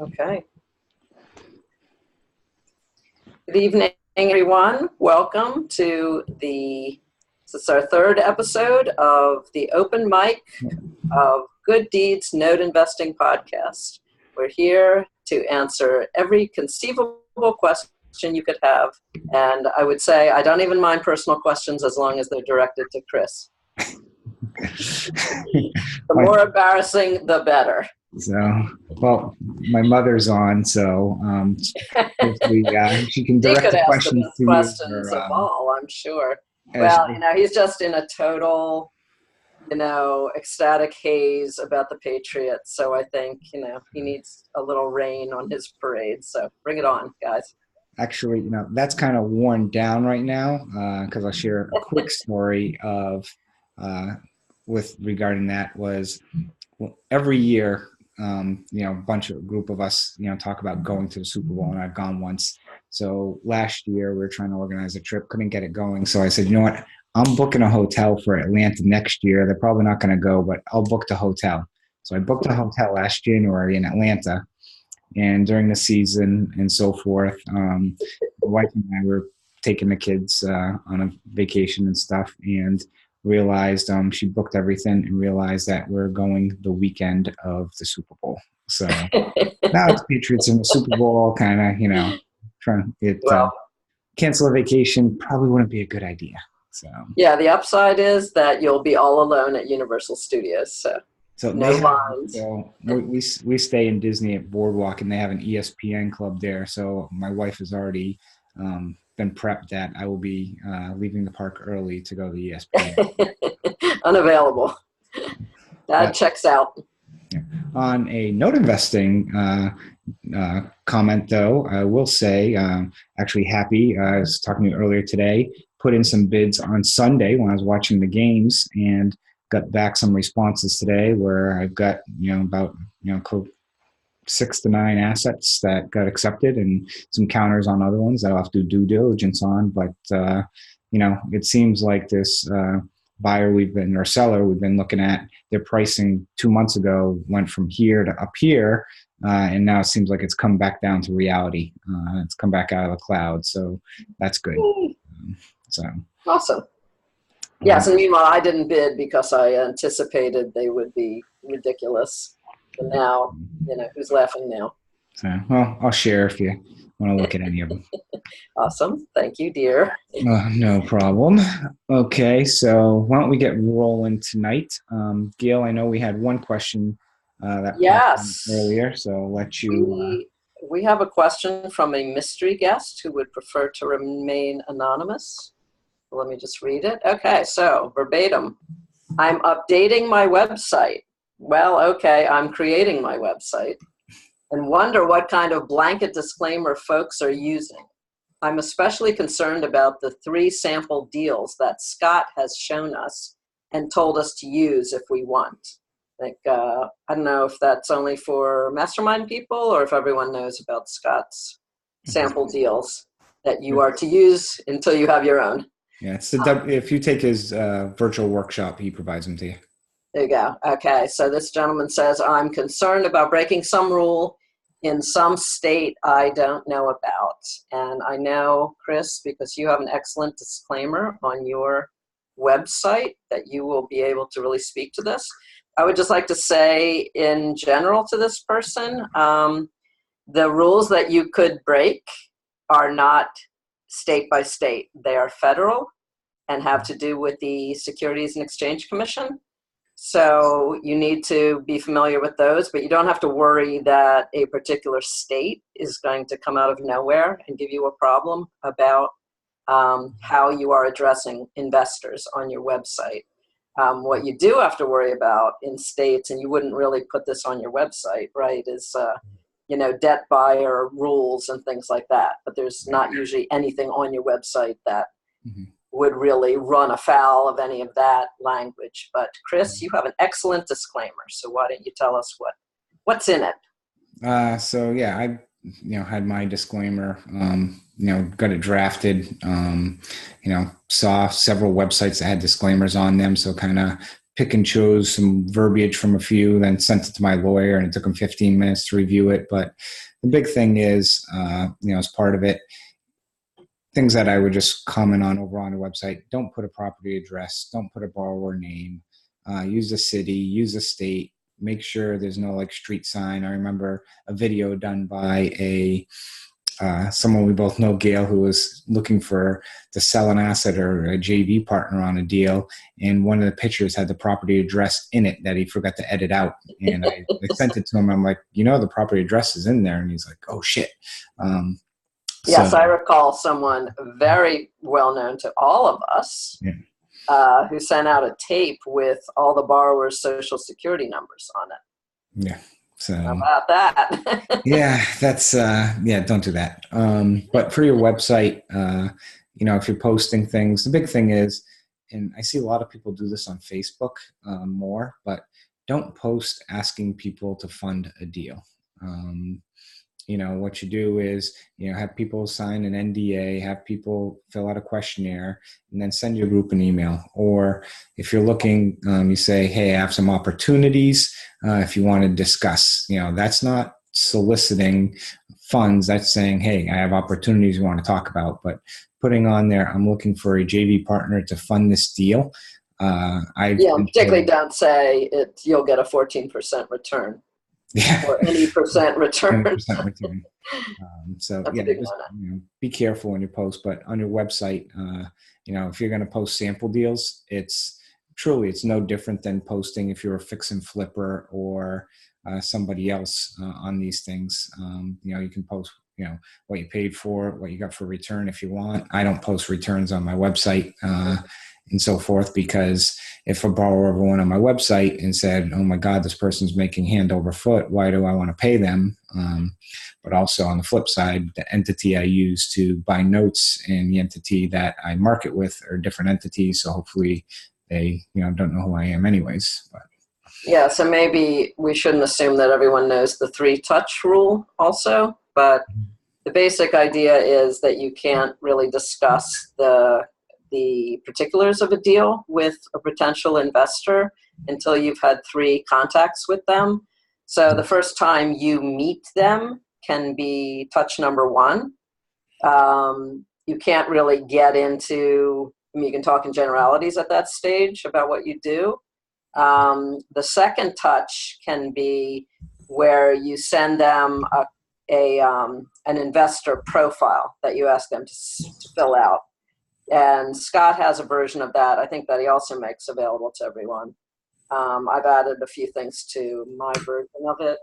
Okay. Good evening, everyone. Welcome to this is our third episode of the open mic of Good Deeds Note Investing podcast. We're here to answer every conceivable question you could have. And I would say I don't even mind personal questions as long as they're directed to Chris. The more embarrassing, the better. So, well, my mother's on, so hopefully she can direct the questions to you. Questions of all, I'm sure. Well, he's just in a total, ecstatic haze about the Patriots. So I think, he needs a little rain on his parade. So bring it on, guys. Actually, that's kind of worn down right now because I'll share a quick story of regarding that was every year. Group of us, talk about going to the Super Bowl, and I've gone once. So last year we were trying to organize a trip, couldn't get it going. So I said, you know what, I'm booking a hotel for Atlanta next year. They're probably not going to go, but I'll book the hotel. So I booked a hotel last January in Atlanta, and during the season and so forth, my wife and I were taking the kids on a vacation and stuff, and realized she booked everything and realized that we're going the weekend of the Super Bowl. So now it's Patriots in the Super Bowl, kind of, trying to get cancel a vacation probably wouldn't be a good idea. So yeah, the upside is that you'll be all alone at Universal Studios. So no lines. So we stay in Disney at Boardwalk, and they have an ESPN club there. So my wife has already been prepped that I will be leaving the park early to go to the ESPN. Unavailable. That checks out. Yeah. On a note investing comment, though, I will say, actually happy. I was talking to you earlier today, put in some bids on Sunday when I was watching the games, and got back some responses today where I've got, about, 6 to 9 assets that got accepted and some counters on other ones that I'll have to do due diligence on. But, it seems like this seller we've been looking at, their pricing 2 months ago went from here to up here. And now it seems like it's come back down to reality. It's come back out of the cloud. So that's good. Awesome. Yes. And meanwhile, I didn't bid because I anticipated they would be ridiculous. And now, who's laughing now? So, well, I'll share if you want to look at any of them. Awesome. Thank you, dear. No problem. Okay, so why don't we get rolling tonight? Gail, I know we had one question that popped in earlier, so I'll let you... We have a question from a mystery guest who would prefer to remain anonymous. Let me just read it. Okay, so verbatim. I'm updating my website. Well, okay, I'm creating my website and wonder what kind of blanket disclaimer folks are using. I'm especially concerned about the 3 sample deals that Scott has shown us and told us to use if we want. I don't know if that's only for mastermind people or if everyone knows about Scott's sample deals that you are to use until you have your own. Yeah, it's if you take his virtual workshop, he provides them to you. There you go. Okay, so this gentleman says, I'm concerned about breaking some rule in some state I don't know about. And I know, Chris, because you have an excellent disclaimer on your website that you will be able to really speak to this. I would just like to say in general to this person, the rules that you could break are not state by state. They are federal and have to do with the Securities and Exchange Commission. So you need to be familiar with those, but you don't have to worry that a particular state is going to come out of nowhere and give you a problem about how you are addressing investors on your website. What you do have to worry about in states, and you wouldn't really put this on your website, right, is debt buyer rules and things like that. But there's not usually anything on your website that would really run afoul of any of that language. But Chris, you have an excellent disclaimer. So why don't you tell us what's in it? So yeah, I had my disclaimer, got it drafted, saw several websites that had disclaimers on them. So kind of pick and chose some verbiage from a few, then sent it to my lawyer, and it took him 15 minutes to review it. But the big thing is, as part of it, things that I would just comment on over on the website: don't put a property address, don't put a borrower name, use the city, use the state, make sure there's no like street sign. I remember a video done by someone we both know, Gail, who was looking to sell an asset or a JV partner on a deal, and one of the pictures had the property address in it that he forgot to edit out. And I sent it to him. I'm like, the property address is in there, and he's like, oh shit. Yes, I recall someone very well known to all of us who sent out a tape with all the borrower's social security numbers on it. Yeah. So how about that? Yeah, that's don't do that. But for your website, if you're posting things, the big thing is, and I see a lot of people do this on Facebook more, but don't post asking people to fund a deal. What you do is, have people sign an NDA, have people fill out a questionnaire, and then send your group an email. Or if you're looking, you say, hey, I have some opportunities if you want to discuss. That's not soliciting funds. That's saying, hey, I have opportunities we want to talk about. But putting on there, I'm looking for a JV partner to fund this deal. Particularly don't say you'll get a 14% return. Yeah. Or any percent return. 20% return. Be careful when you post. But on your website, if you're going to post sample deals, it's no different than posting if you're a fix and flipper or somebody else on these things. You can post, what you paid for, what you got for return if you want. I don't post returns on my website and so forth, because if a borrower ever went on my website and said, oh my God, this person's making hand over foot, why do I want to pay them? But also on the flip side, the entity I use to buy notes and the entity that I market with are different entities. So hopefully they, don't know who I am anyways. But. Yeah, so maybe we shouldn't assume that everyone knows the 3-touch rule also, but the basic idea is that you can't really discuss the particulars of a deal with a potential investor until you've had 3 contacts with them. So the first time you meet them can be touch number 1. You can't really get into, you can talk in generalities at that stage about what you do. The second touch can be where you send them an investor profile that you ask them to fill out. And Scott has a version of that, I think, that he also makes available to everyone. I've added a few things to my version of it.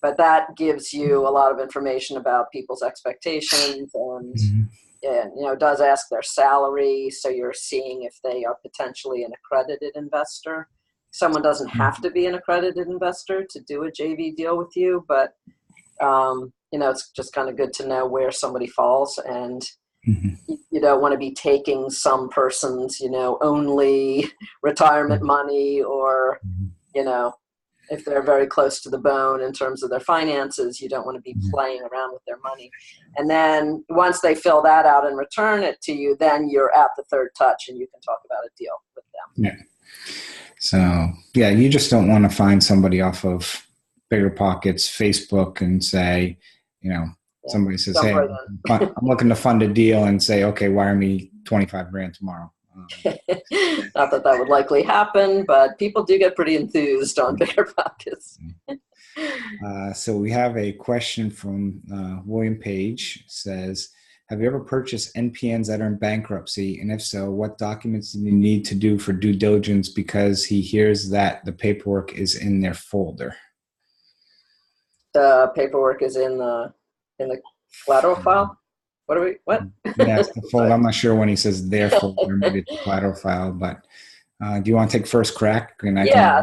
But that gives you a lot of information about people's expectations and does ask their salary. So you're seeing if they are potentially an accredited investor. Someone doesn't have to be an accredited investor to do a JV deal with you, but, it's just kind of good to know where somebody falls. And you don't want to be taking some person's, only retirement money, or, if they're very close to the bone in terms of their finances, you don't want to be playing around with their money. And then once they fill that out and return it to you, then you're at the 3rd touch and you can talk about a deal with them. Yeah. So, you just don't want to find somebody off of Bigger Pockets, Facebook, and say, somebody says, hey, I'm looking to fund a deal, and say, okay, wire me $25,000 tomorrow. Not that would likely happen, but people do get pretty enthused on Bigger Pockets. So we have a question from William Page. Says, have you ever purchased NPNs that are in bankruptcy? And if so, what documents do you need to do for due diligence? Because he hears that the paperwork is in their folder. The paperwork is in the collateral file? What? Yeah, it's the folder. I'm not sure when he says their folder, maybe it's the collateral file, but do you want to take first crack?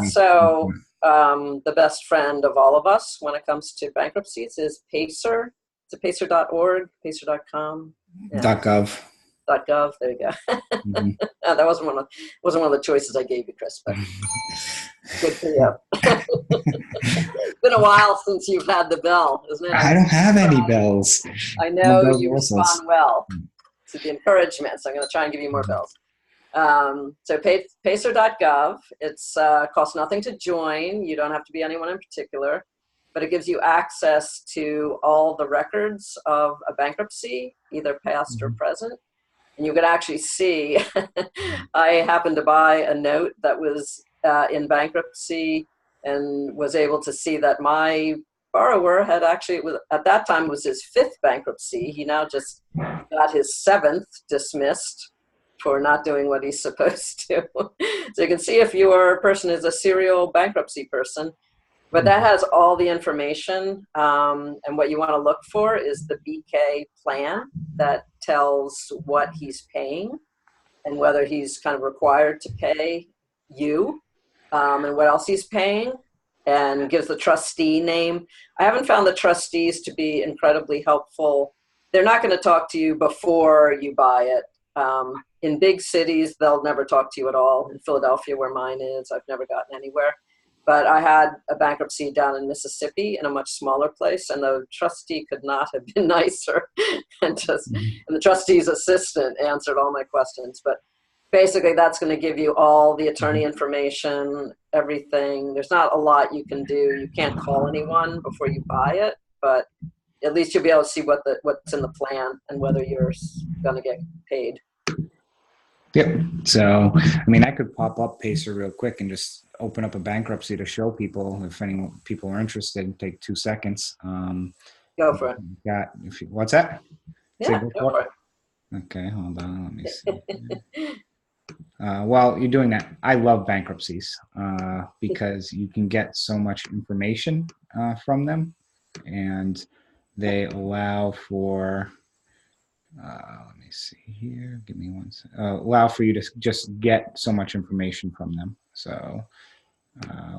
So the best friend of all of us when it comes to bankruptcies is Pacer. It's a pacer.org, pacer.com. Yeah. .gov. .gov, there you go. That wasn't one of the choices I gave you, Chris, but good for you. It's been a while since you've had the bell, isn't it? I don't have any bells. I know you respond well to the encouragement, so I'm going to try and give you more bells. So pacer.gov, it's costs nothing to join. You don't have to be anyone in particular, but it gives you access to all the records of a bankruptcy, either past or present. And you can actually see, I happened to buy a note that was in bankruptcy and was able to see that my borrower had actually, at that time, was his 5th bankruptcy. He now just got his 7th dismissed for not doing what he's supposed to. So you can see if your person is a serial bankruptcy person. But that has all the information, and what you want to look for is the BK plan that tells what he's paying and whether he's kind of required to pay you, and what else he's paying, and gives the trustee name. I haven't found the trustees to be incredibly helpful. They're not going to talk to you before you buy it. In big cities, they'll never talk to you at all. In Philadelphia, where mine is, I've never gotten anywhere. But I had a bankruptcy down in Mississippi in a much smaller place, and the trustee could not have been nicer. and the trustee's assistant answered all my questions. But basically, that's going to give you all the attorney information, everything. There's not a lot you can do. You can't call anyone before you buy it, but at least you'll be able to see what's in the plan and whether you're going to get paid. Yep. So, I mean, I could pop up Pacer real quick and just open up a bankruptcy to show people if any people are interested. Take 2 seconds. Go for it. What's that? Yeah, go for it. Okay, hold on. Let me see. While you're doing that, I love bankruptcies because you can get so much information from them, and they allow for. Let me see here. Give me one second. Allow for you to just get so much information from them. So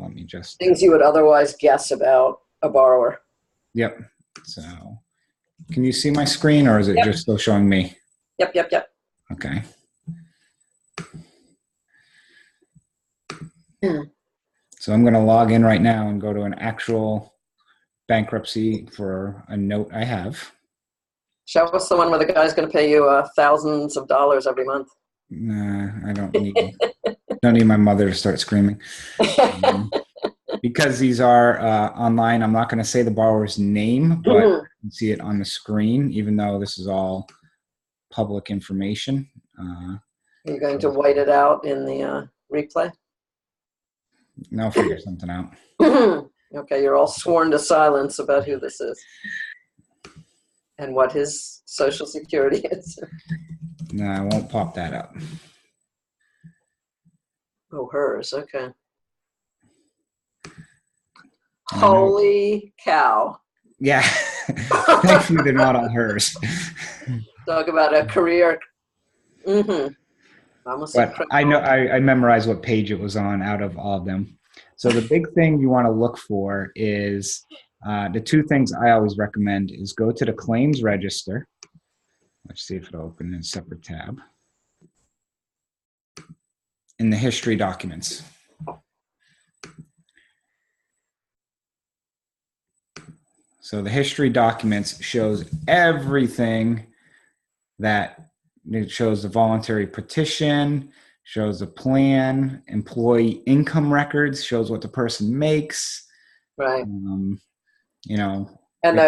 let me just. Things you would otherwise guess about a borrower. Yep. So can you see my screen, or is it just still showing me? Yep. Okay. So I'm going to log in right now and go to an actual bankruptcy for a note I have. Show us the one where the guy's going to pay you thousands of dollars every month. Nah, I don't need my mother to start screaming. Because these are online, I'm not going to say the borrower's name, but you can see it on the screen, even though this is all public information. Are you going to white it out in the replay? No, I'll figure something out. Okay, you're all sworn to silence about who this is and what his social security is. No, I won't pop that up. Oh, hers. Okay. Holy cow. Yeah. Thankfully, they're not all hers. Talk about a career. But I know I memorized what page it was on out of all of them. So the big thing you want to look for is the 2 things I always recommend is go to the claims register. Let's see if it'll open in a separate tab. In the history documents. So the history documents shows everything that it shows the voluntary petition, shows the plan, employee income records, shows what the person makes. Right. You know. And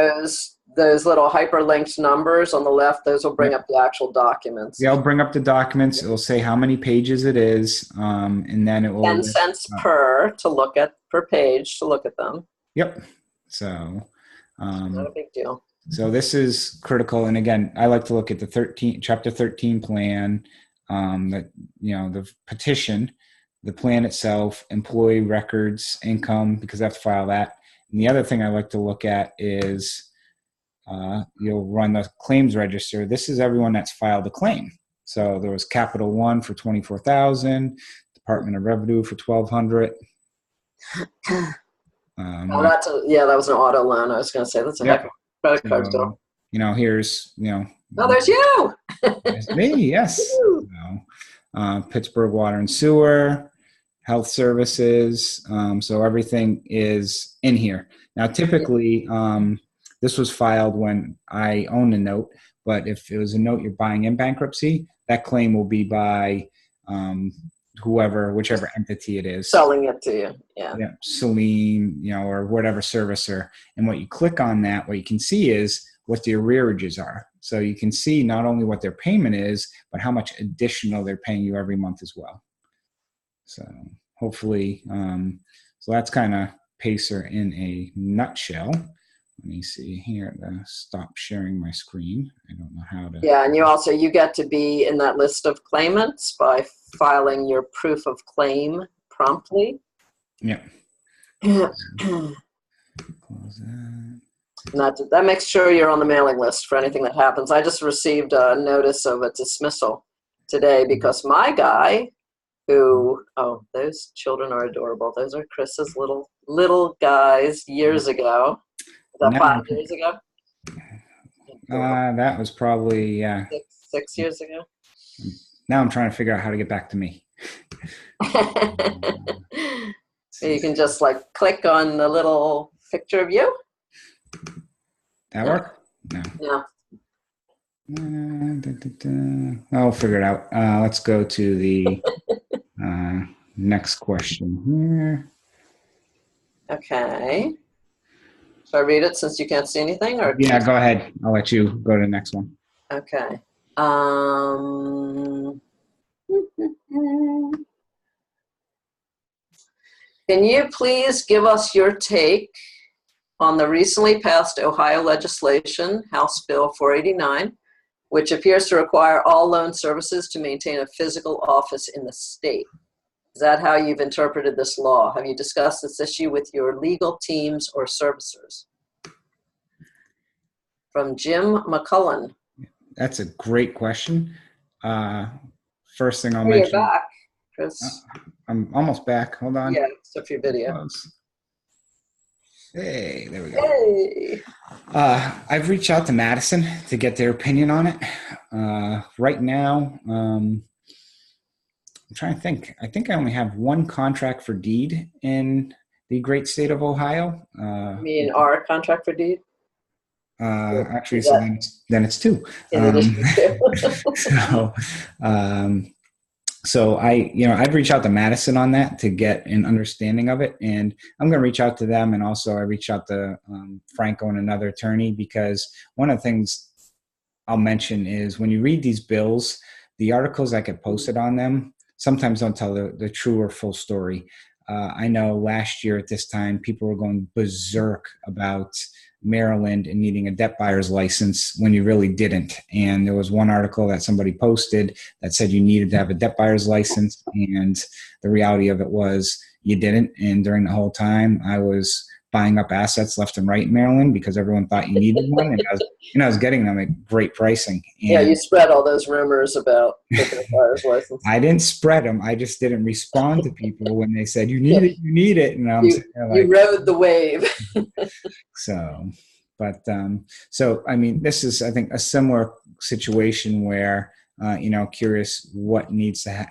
those little hyperlinked numbers on the left, those will bring up the actual documents. Yeah, I'll bring up the documents. It'll say how many pages it is, and then it will 10 cents per page to look at them. Yep. So not a big deal. So this is critical. And again, I like to look at the chapter 13 plan, that, the petition, the plan itself, employee records, income, because I have to file that. And the other thing I like to look at is you'll run the claims register. This is everyone that's filed a claim. So there was Capital One for $24,000, Department of Revenue for $1,200. That was an auto loan. I was going to say that's a heck of a credit card bill. Here's Oh, there's you. There's me. Yes. Pittsburgh Water and Sewer, Health Services. So everything is in here. Now, typically, this was filed when I owned a note, but if it was a note you're buying in bankruptcy, that claim will be by whoever, whichever entity it is. Selling it to you. Yeah. Yeah, Celine, or whatever servicer. And what you click on that, what you can see is what the arrearages are. So you can see not only what their payment is, but how much additional they're paying you every month as well. So hopefully, so that's kind of Pacer in a nutshell. Let me see here. Stop sharing my screen. I don't know how to. Yeah, and you get to be in that list of claimants by filing your proof of claim promptly. Yeah. Close that. And that makes sure you're on the mailing list for anything that happens. I just received a notice of a dismissal today because my guy, those children are adorable. Those are Chris's little guys years ago. Was that 5 years ago? That was probably, six years ago. Now I'm trying to figure out how to get back to me. You can just click on the little picture of you. That work? No. Yeah. I'll figure it out. Let's go to the next question here. Okay. Should I read it since you can't see anything? Or yeah, go ahead. I'll let you go to the next one. Okay. Can you please give us your take on the recently passed Ohio legislation, House Bill 489, which appears to require all loan services to maintain a physical office in the state? Is that how you've interpreted this law? Have you discussed this issue with your legal teams or servicers? From Jim McCullen. That's a great question. First thing I'll You're mention. back, Chris. I'm almost back. Hold on. Yeah, except for your video. Close. Hey, there we go. Hey. I've reached out to Madison to get their opinion on it. Right now, I'm trying to think. I think I only have one contract for deed in the great state of Ohio. You mean our contract for deed? Actually, so then it's two. So I've reached out to Madison on that to get an understanding of it, and I'm going to reach out to them, and also I reached out to Franco and another attorney, because one of the things I'll mention is when you read these bills, the articles that get posted on them sometimes don't tell the true or full story. I know last year at this time, people were going berserk about Maryland and needing a debt buyer's license when you really didn't. And there was one article that somebody posted that said you needed to have a debt buyer's license, and the reality of it was you didn't. And during the whole time, I was buying up assets left and right in Maryland because everyone thought you needed one, and I was getting them at great pricing. And yeah, you spread all those rumors about taking a buyer's license. I didn't spread them. I just didn't respond to people when they said you need it, you need it, and I'm sitting there like, you rode the wave. So I mean, this is, I think, a similar situation where curious what needs to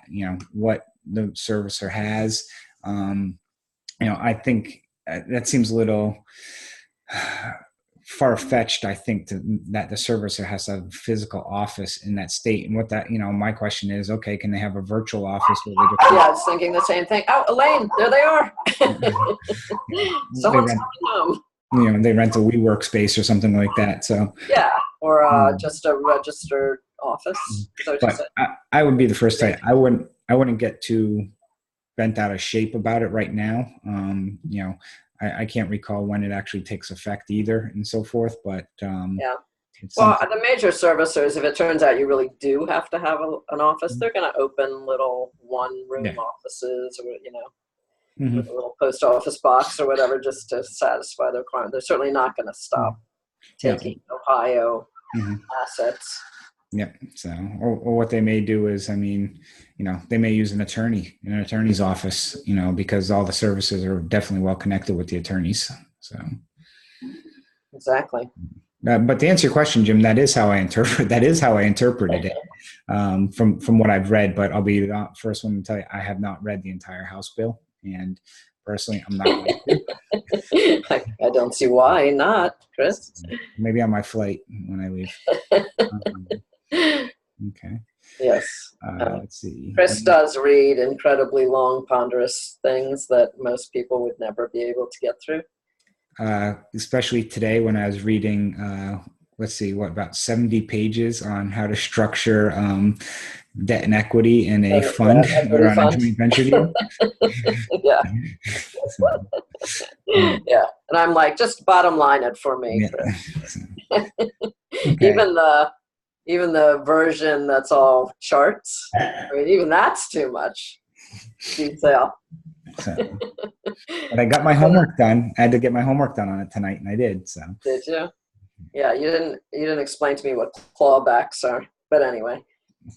what the servicer has. I think that seems a little far-fetched, I think, that the servicer has to have a physical office in that state. And what that, my question is, okay, can they have a virtual office? Where they yeah, I was thinking the same thing. Oh, Elaine, there they are. Someone's coming home. They rent a WeWork space or something like that. So yeah, or just a registered office. But I would be the first to, I wouldn't get too bent out of shape about it right now. I can't recall when it actually takes effect either, and so forth. But yeah. Well, the major servicers, if it turns out you really do have to have an office, they're going to open little one-room offices, or with a little post office box or whatever, just to satisfy their client. They're certainly not going to stop taking Ohio assets. Yeah. So, or what they may do is, they may use an attorney in an attorney's office, because all the services are definitely well connected with the attorneys. So. Exactly. But to answer your question, Jim, that is how I interpreted it from what I've read. But I'll be the first one to tell you, I have not read the entire House bill, and personally, I'm not going to. I don't see why not, Chris. Maybe on my flight when I leave. Okay. Yes. Let's see. Chris does read incredibly long, ponderous things that most people would never be able to get through. Especially today when I was reading, let's see, about 70 pages on how to structure debt and equity in a fund or on a joint venture deal. Yeah. So, yeah. And I'm like, just bottom line it for me, yeah. Chris. Okay. Even the version that's all charts, I mean, even that's too much detail. So, but I got my homework done. I had to get my homework done on it tonight, and I did. So. Did you? Yeah, you didn't explain to me what clawbacks are. But anyway,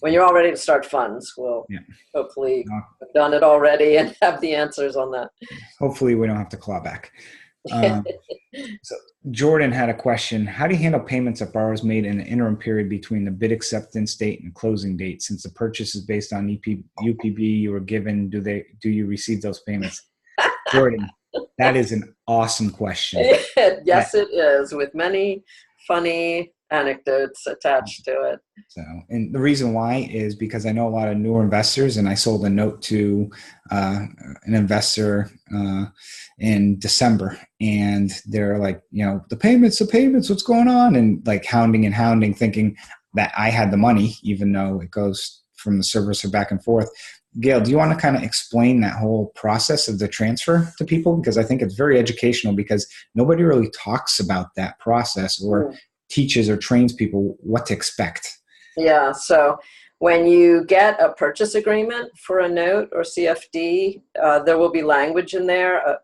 when you're all ready to start funds, we'll hopefully have done it already and have the answers on that. Hopefully we don't have to claw back. So Jordan had a question. How do you handle payments that borrowers made in the interim period between the bid acceptance date and closing date? Since the purchase is based on UPB you were given, do you receive those payments? Jordan, that is an awesome question. Yes, it is, with many funny anecdotes attached to it. So, and the reason why is because I know a lot of newer investors, and I sold a note to an investor in December, and they're like, the payments, what's going on? And like hounding, thinking that I had the money, even though it goes from the servicer back and forth. Gail, do you want to kind of explain that whole process of the transfer to people? Because I think it's very educational, because nobody really talks about that process or teaches or trains people what to expect. Yeah, so when you get a purchase agreement for a note or CFD, there will be language in there.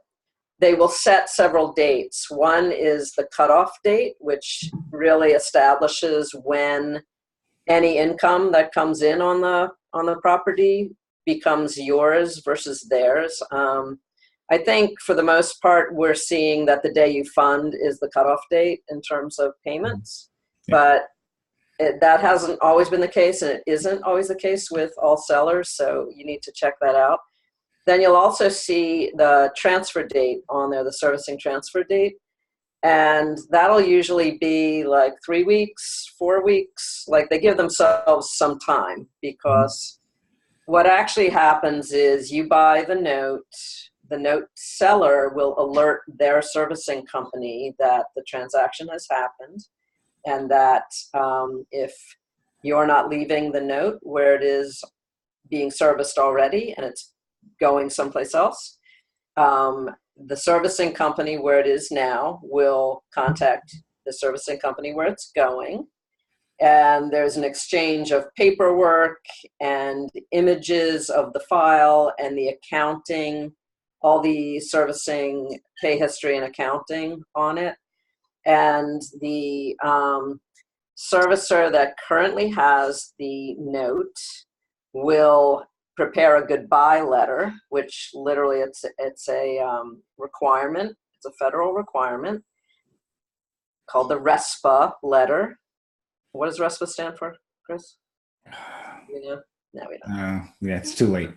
They will set several dates. One is the cutoff date, which really establishes when any income that comes in on the property becomes yours versus theirs. I think for the most part, we're seeing that the day you fund is the cutoff date in terms of payments, but that hasn't always been the case, and it isn't always the case with all sellers, so you need to check that out. Then you'll also see the transfer date on there, the servicing transfer date, and that'll usually be like 3 weeks, 4 weeks, like they give themselves some time, because what actually happens is you buy the note seller will alert their servicing company that the transaction has happened, and that if you're not leaving the note where it is being serviced already and it's going someplace else, the servicing company where it is now will contact the servicing company where it's going. And there's an exchange of paperwork and images of the file and the accounting, all the servicing pay history and accounting on it. And the servicer that currently has the note will prepare a goodbye letter, which literally it's a requirement. It's a federal requirement called the RESPA letter. What does RESPA stand for, Chris? No, we don't. Yeah, it's too late.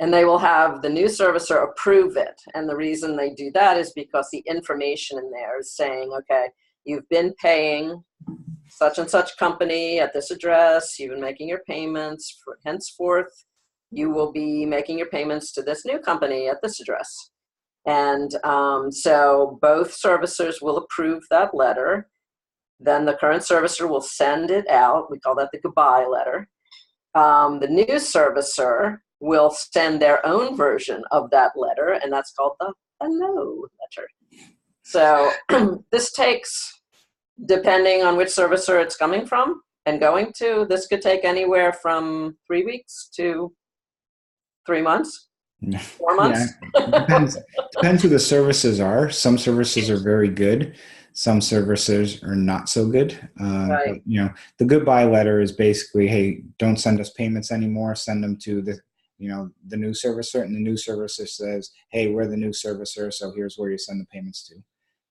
And they will have the new servicer approve it. And the reason they do that is because the information in there is saying, okay, you've been paying such and such company at this address, you've been making your payments, henceforth, you will be making your payments to this new company at this address. And so both servicers will approve that letter. Then the current servicer will send it out. We call that the goodbye letter. The new servicer will send their own version of that letter, and that's called the hello letter. So this takes, depending on which servicer it's coming from and going to, this could take anywhere from 3 weeks to 3 months, 4 months. Yeah, depends who the services are. Some services are very good. Some services are not so good. Right. But, the goodbye letter is basically, hey, don't send us payments anymore. Send them to the new servicer, and the new servicer says, hey, we're the new servicer, so here's where you send the payments to.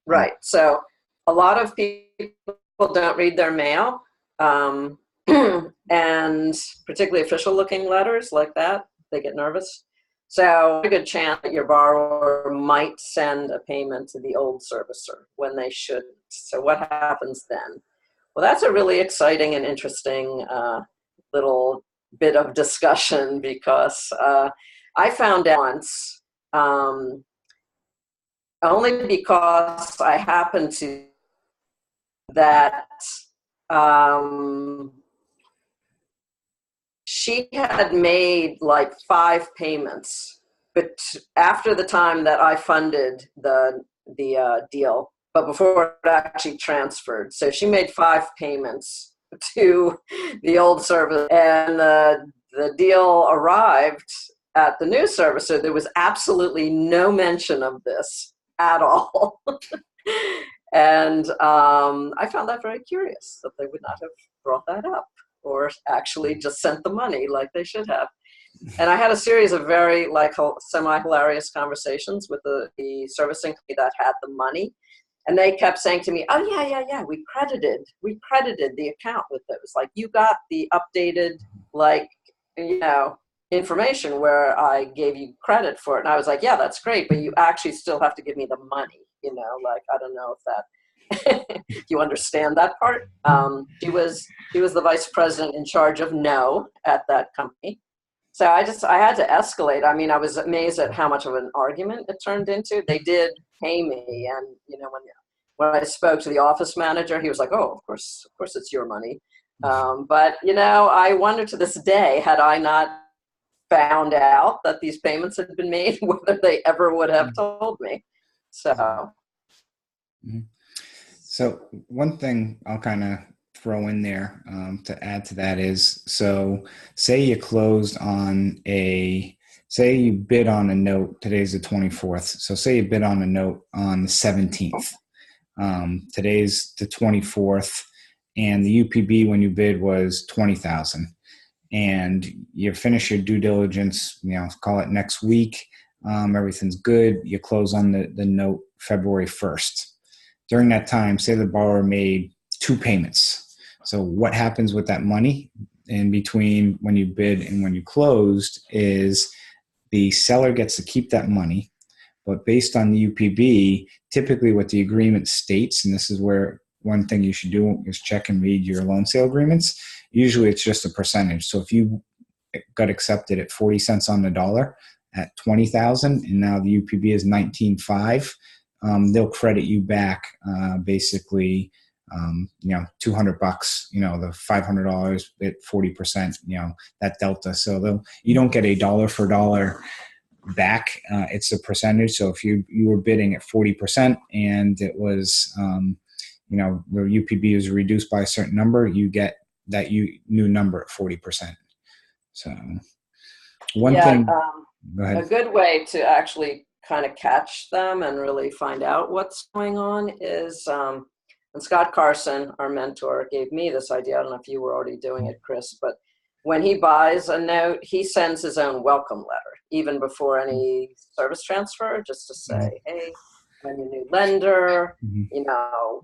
Right. So a lot of people don't read their mail, and particularly official looking letters like that, they get nervous. So a good chance that your borrower might send a payment to the old servicer when they shouldn't. So what happens then? Well, that's a really exciting and interesting little bit of discussion, because I found out once, only because I happened to, that she had made like 5 payments, but after the time that I funded the deal, but before it actually transferred. So she made 5 payments to the old service, and the deal arrived at the new service. So there was absolutely no mention of this at all. And I found that very curious, that they would not have brought that up or actually just sent the money like they should have. And I had a series of very semi-hilarious conversations with the servicing company that had the money. And they kept saying to me, oh, yeah, we credited the account with those. Like, you got the updated, information where I gave you credit for it. And I was like, yeah, that's great, but you actually still have to give me the money. I don't know if that, you understand that part. She was the vice president in charge of at that company. So I had to escalate. I mean, I was amazed at how much of an argument it turned into. They did pay me, and when I spoke to the office manager, he was like, "Oh, of course, it's your money." But I wonder to this day, had I not found out that these payments had been made, whether they ever would have told me. So. So one thing I'll kind of throw in there to add to that is, so say you bid on a note, today's the 24th. So say you bid on a note on the 17th. Today's the 24th, and the UPB when you bid was $20,000, and you finish your due diligence, call it next week. Everything's good. You close on the note February 1st. During that time, say the borrower made 2 payments. So what happens with that money in between when you bid and when you closed is the seller gets to keep that money, but based on the UPB, typically what the agreement states, and this is where one thing you should do is check and read your loan sale agreements. Usually it's just a percentage. So if you got accepted at 40 cents on the dollar at 20,000, and now the UPB is 19.5, they'll credit you back basically $200, the $500 at 40%, that delta. So you don't get a dollar for dollar back. It's a percentage. So if you were bidding at 40% and it was, the UPB is reduced by a certain number, you get that new number at 40%. So one thing, go ahead. A good way to actually kind of catch them and really find out what's going on is, and Scott Carson, our mentor, gave me this idea. I don't know if you were already doing it, Chris, but when he buys a note, he sends his own welcome letter, even before any service transfer, just to say, hey, I'm your new lender.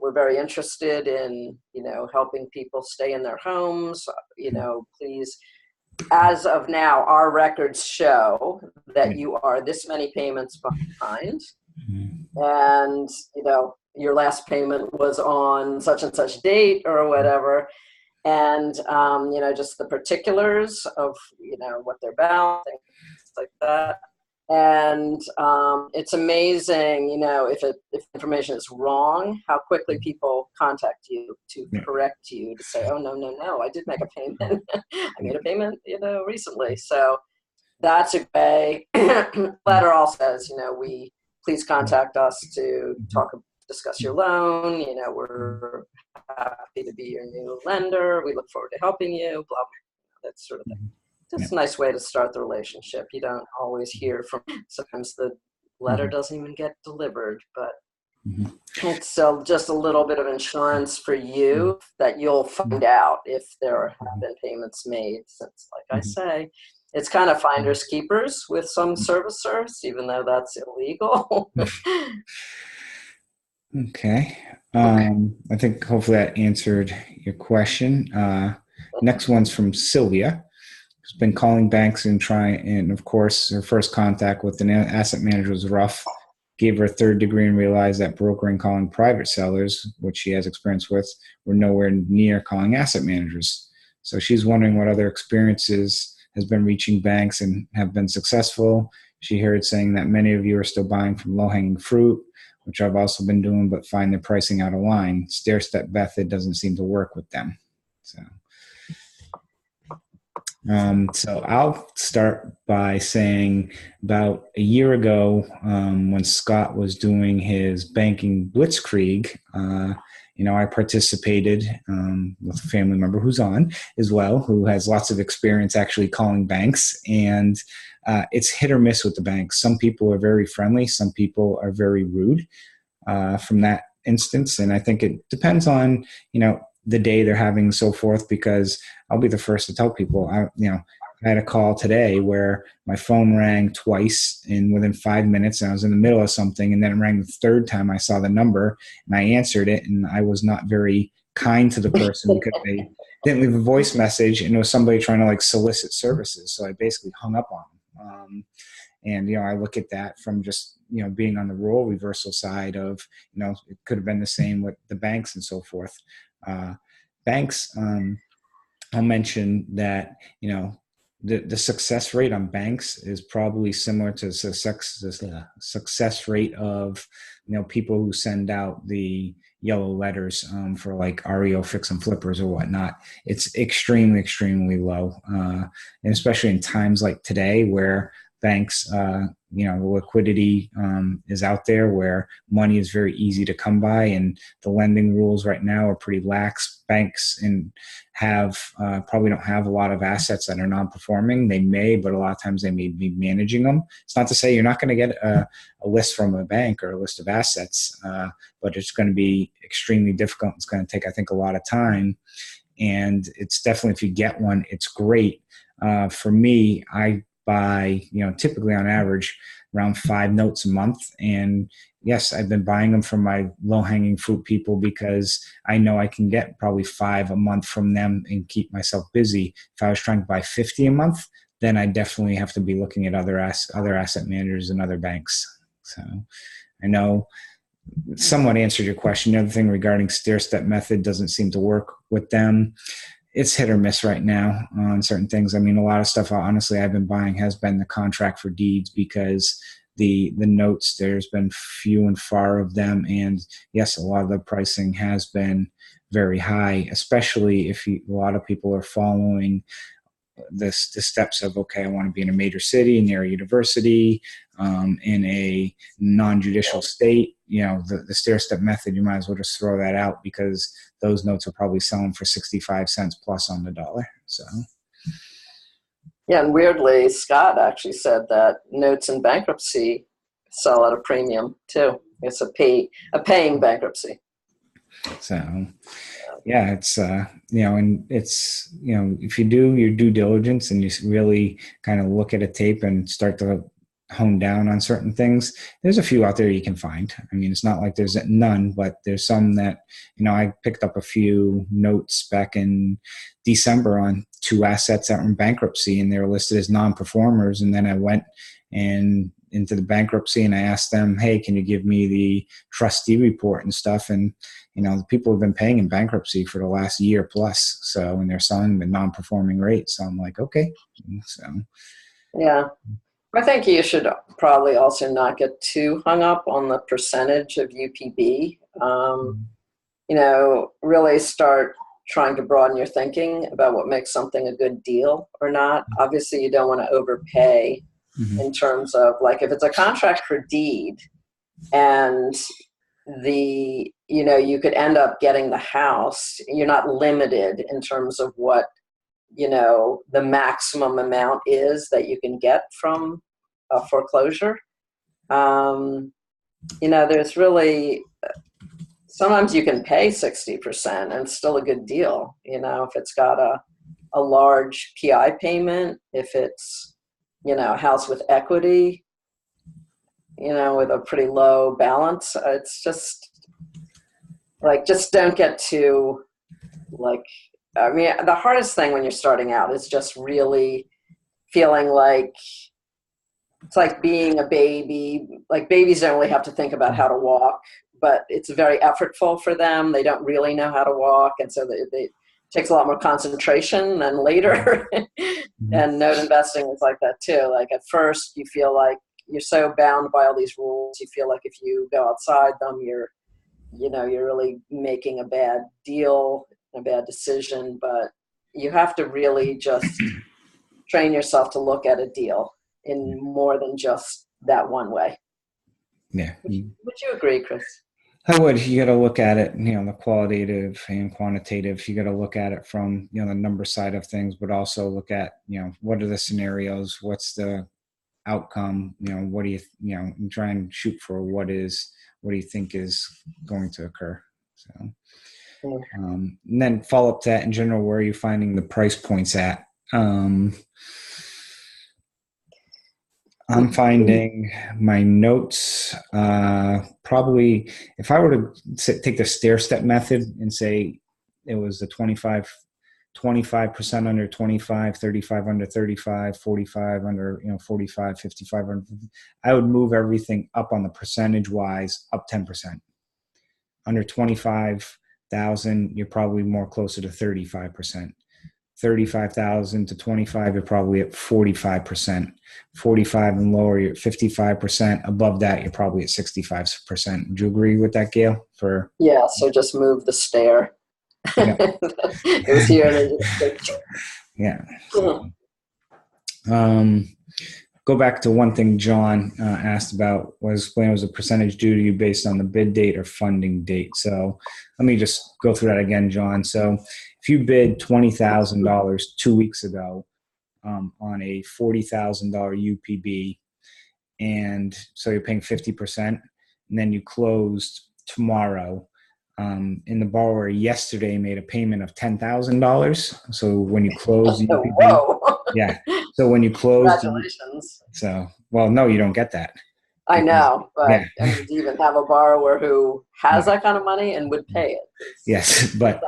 We're very interested in, helping people stay in their homes. Please, as of now, our records show that you are this many payments behind. And, your last payment was on such and such date or whatever. And, just the particulars of, what they're about, things like that. And it's amazing, if information is wrong, how quickly people contact you to correct you, to say, oh, no, I did make a payment. I made a payment, recently. So that's a way. Letter also says, please contact us to discuss your loan. We're happy to be your new lender. We look forward to helping you, blah, blah, that sort of thing. Just a nice way to start the relationship. You don't always hear from, sometimes the letter doesn't even get delivered, but it's just a little bit of insurance for you that you'll find out if there have been payments made, since, like I say, it's kind of finders keepers with some servicers, even though that's illegal. Okay. I think hopefully that answered your question. Next one's from Sylvia, who's been calling banks and of course, her first contact with an asset manager was rough. gave her a third degree and realized that brokering calling private sellers, which she has experience with, were nowhere near calling asset managers. So she's wondering what other experiences has been reaching banks and have been successful. She heard saying that many of you are still buying from low-hanging fruit, which I've also been doing, but find the pricing out of line. Stair Step Method doesn't seem to work with them. So I'll start by saying about a year ago, when Scott was doing his banking blitzkrieg, I participated with a family member who's on as well, who has lots of experience actually calling banks. And it's hit or miss with the banks. Some people are very friendly. Some people are very rude from that instance. And I think it depends on, the day they're having and so forth, because I'll be the first to tell people, I had a call today where my phone rang twice within 5 minutes, and I was in the middle of something, and then it rang the third time I saw the number, and I answered it, and I was not very kind to the person because they didn't leave a voice message, and it was somebody trying to solicit services. So I basically hung up on them. And, I look at that from just, being on the role reversal side of, it could have been the same with the banks and so forth. Banks, I'll mention that, the success rate on banks is probably similar to the success rate of, people who send out the yellow letters for REO fix and flippers or whatnot. It's extremely, extremely low. And especially in times like today where banks, the liquidity is out there, where money is very easy to come by, and the lending rules right now are pretty lax. Banks probably don't have a lot of assets that are non-performing. They may, but a lot of times they may be managing them. It's not to say you're not going to get a list from a bank or a list of assets, but it's going to be extremely difficult. It's going to take, I think, a lot of time. And it's definitely, if you get one, it's great. For me, I buy, typically on average around 5 notes a month. And yes, I've been buying them from my low-hanging fruit people because I know I can get probably 5 a month from them and keep myself busy. If I was trying to buy 50 a month, then I definitely have to be looking at other asset managers and other banks. So I know somewhat answered your question. The other thing regarding Stair Step Method doesn't seem to work with them. It's hit or miss right now on certain things. I mean, a lot of stuff, honestly, I've been buying has been the contract for deeds, because the notes, there's been few and far of them. And yes, a lot of the pricing has been very high, especially if a lot of people are following the steps of, okay, I want to be in a major city, near a university, in a non-judicial state. The Stair Step Method, you might as well just throw that out, because those notes are probably selling for 65 cents plus on the dollar. So yeah, and weirdly, Scott actually said that notes in bankruptcy sell at a premium too. It's a paying bankruptcy. So yeah, it's and it's if you do your due diligence and you really kind of look at a tape and start to hone down on certain things, there's a few out there you can find. I mean, it's not like there's none, but there's some that, I picked up a few notes back in December on 2 assets that were in bankruptcy, and they were listed as non-performers. And then I went into the bankruptcy and I asked them, hey, can you give me the trustee report and stuff? And, the people have been paying in bankruptcy for the last year plus. So, and they're selling the non-performing rate. So I'm like, okay. So, yeah. I think you should probably also not get too hung up on the percentage of UPB. Really start trying to broaden your thinking about what makes something a good deal or not. Obviously, you don't want to overpay in terms of, if it's a contract for deed and you could end up getting the house, you're not limited in terms of what the maximum amount is that you can get from a foreclosure. There's really, sometimes you can pay 60% and it's still a good deal, if it's got a large PI payment, if it's, a house with equity, with a pretty low balance. It's just just don't get too the hardest thing when you're starting out is just really feeling like it's like being a baby. Like babies don't really have to think about how to walk, but it's very effortful for them. They don't really know how to walk, and so it takes a lot more concentration than later. Mhm. And note investing is like that too. Like at first, you feel like you're so bound by all these rules. You feel like if you go outside them, you're really making a bad deal, a bad decision. But you have to really just train yourself to look at a deal in more than just that one way. Yeah. Would you agree, Chris? I would. You got to look at it, the qualitative and quantitative. You got to look at it from, the number side of things, but also look at, what are the scenarios? What's the outcome? What do you try and shoot for what do you think is going to occur? So, and then follow up to that in general, where are you finding the price points at? I'm finding my notes, probably if I were to take the stair step method and say it was the 25% under 25, 35 under 35, 45 under, 45, 55 under 50, I would move everything up on the percentage wise up 10%. Under 25,000, you're probably more closer to 35%. 35,000 to 25, you're probably at 45%. 45 and lower, you're at 55%. Above that, you're probably at 65%. Would you agree with that, Gail? Yeah, so just move the stair. Yeah. It was here and then just Yeah. So, go back to one thing John asked about was when it was a percentage due to you based on the bid date or funding date. So let me just go through that again, John. So if you bid $20,000 2 weeks ago on a $40,000 UPB, and so you're paying 50%, and then you closed tomorrow, and the borrower yesterday made a payment of $10,000. So when you close the UPB, whoa. yeah. So when you close, Congratulations. well, no, you don't get that. I know, but Yeah. I mean, do you even have a borrower who has that kind of money and would pay it? Yes, but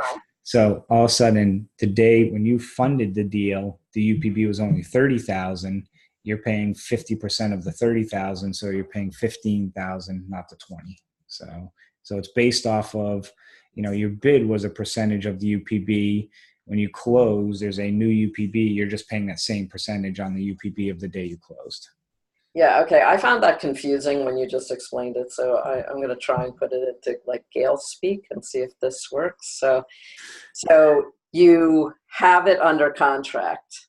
so all of a sudden today, when you funded the deal, the UPB was only 30,000. You're paying 50% of the 30,000, so you're paying 15,000, not the 20. So it's based off of, your bid was a percentage of the UPB. When you close, there's a new UPB. You're just paying that same percentage on the UPB of the day you closed. Yeah, okay. I found that confusing when you just explained it. So I'm going to try and put it into like Gail speak and see if this works. So you have it under contract.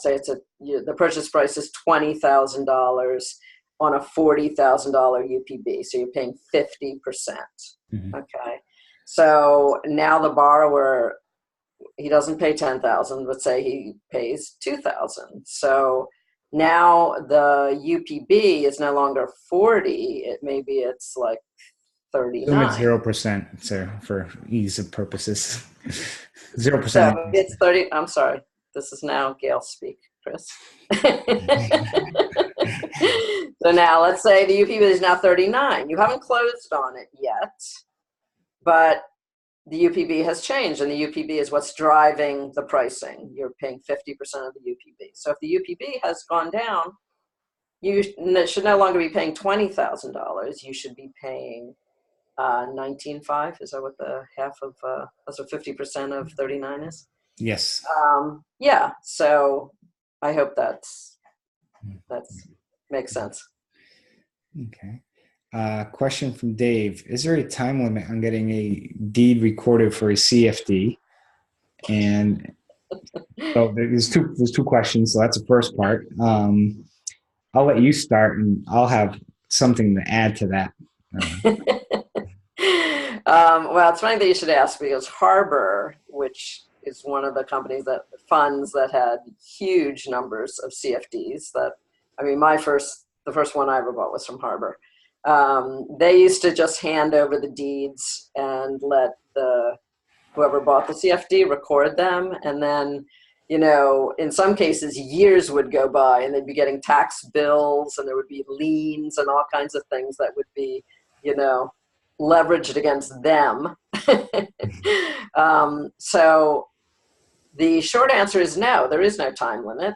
Say the purchase price is $20,000 on a $40,000 UPB. So you're paying 50%. Mm-hmm. Okay. So now the borrower, he doesn't pay 10,000, but say he pays 2,000. So now the UPB is no longer 40. Maybe it's like 39. 0%, so for ease of purposes. 0%. So it's 30. I'm sorry. This is now Gail speak, Chris. So now let's say the UPB is now 39. You haven't closed on it yet, but the UPB has changed, and the UPB is what's driving the pricing. You're paying 50% of the UPB. So if the UPB has gone down, you should no longer be paying $20,000. You should be paying 19.5. Is that what the half of? That's what 50% of 39 is. Yes. Yeah. So I hope that's makes sense. Okay. Question from Dave. Is there a time limit on getting a deed recorded for a CFD? And so there's two questions. So that's the first part. I'll let you start, and I'll have something to add to that. Well, it's funny that you should ask, because Harbor, which is one of the companies funds that had huge numbers of CFDs, the first one I ever bought was from Harbor. They used to just hand over the deeds and let whoever bought the CFD record them. And then, in some cases, years would go by and they'd be getting tax bills, and there would be liens and all kinds of things that would be, leveraged against them. So the short answer is no, there is no time limit.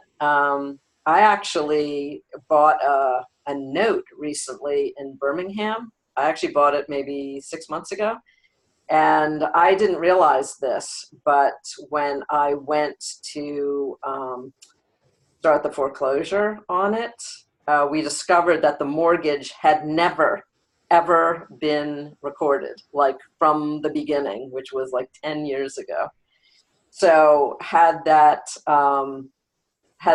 I actually bought a note recently in Birmingham. I actually bought it maybe 6 months ago. And I didn't realize this, but when I went to start the foreclosure on it, we discovered that the mortgage had never, ever been recorded, like from the beginning, which was like 10 years ago. So had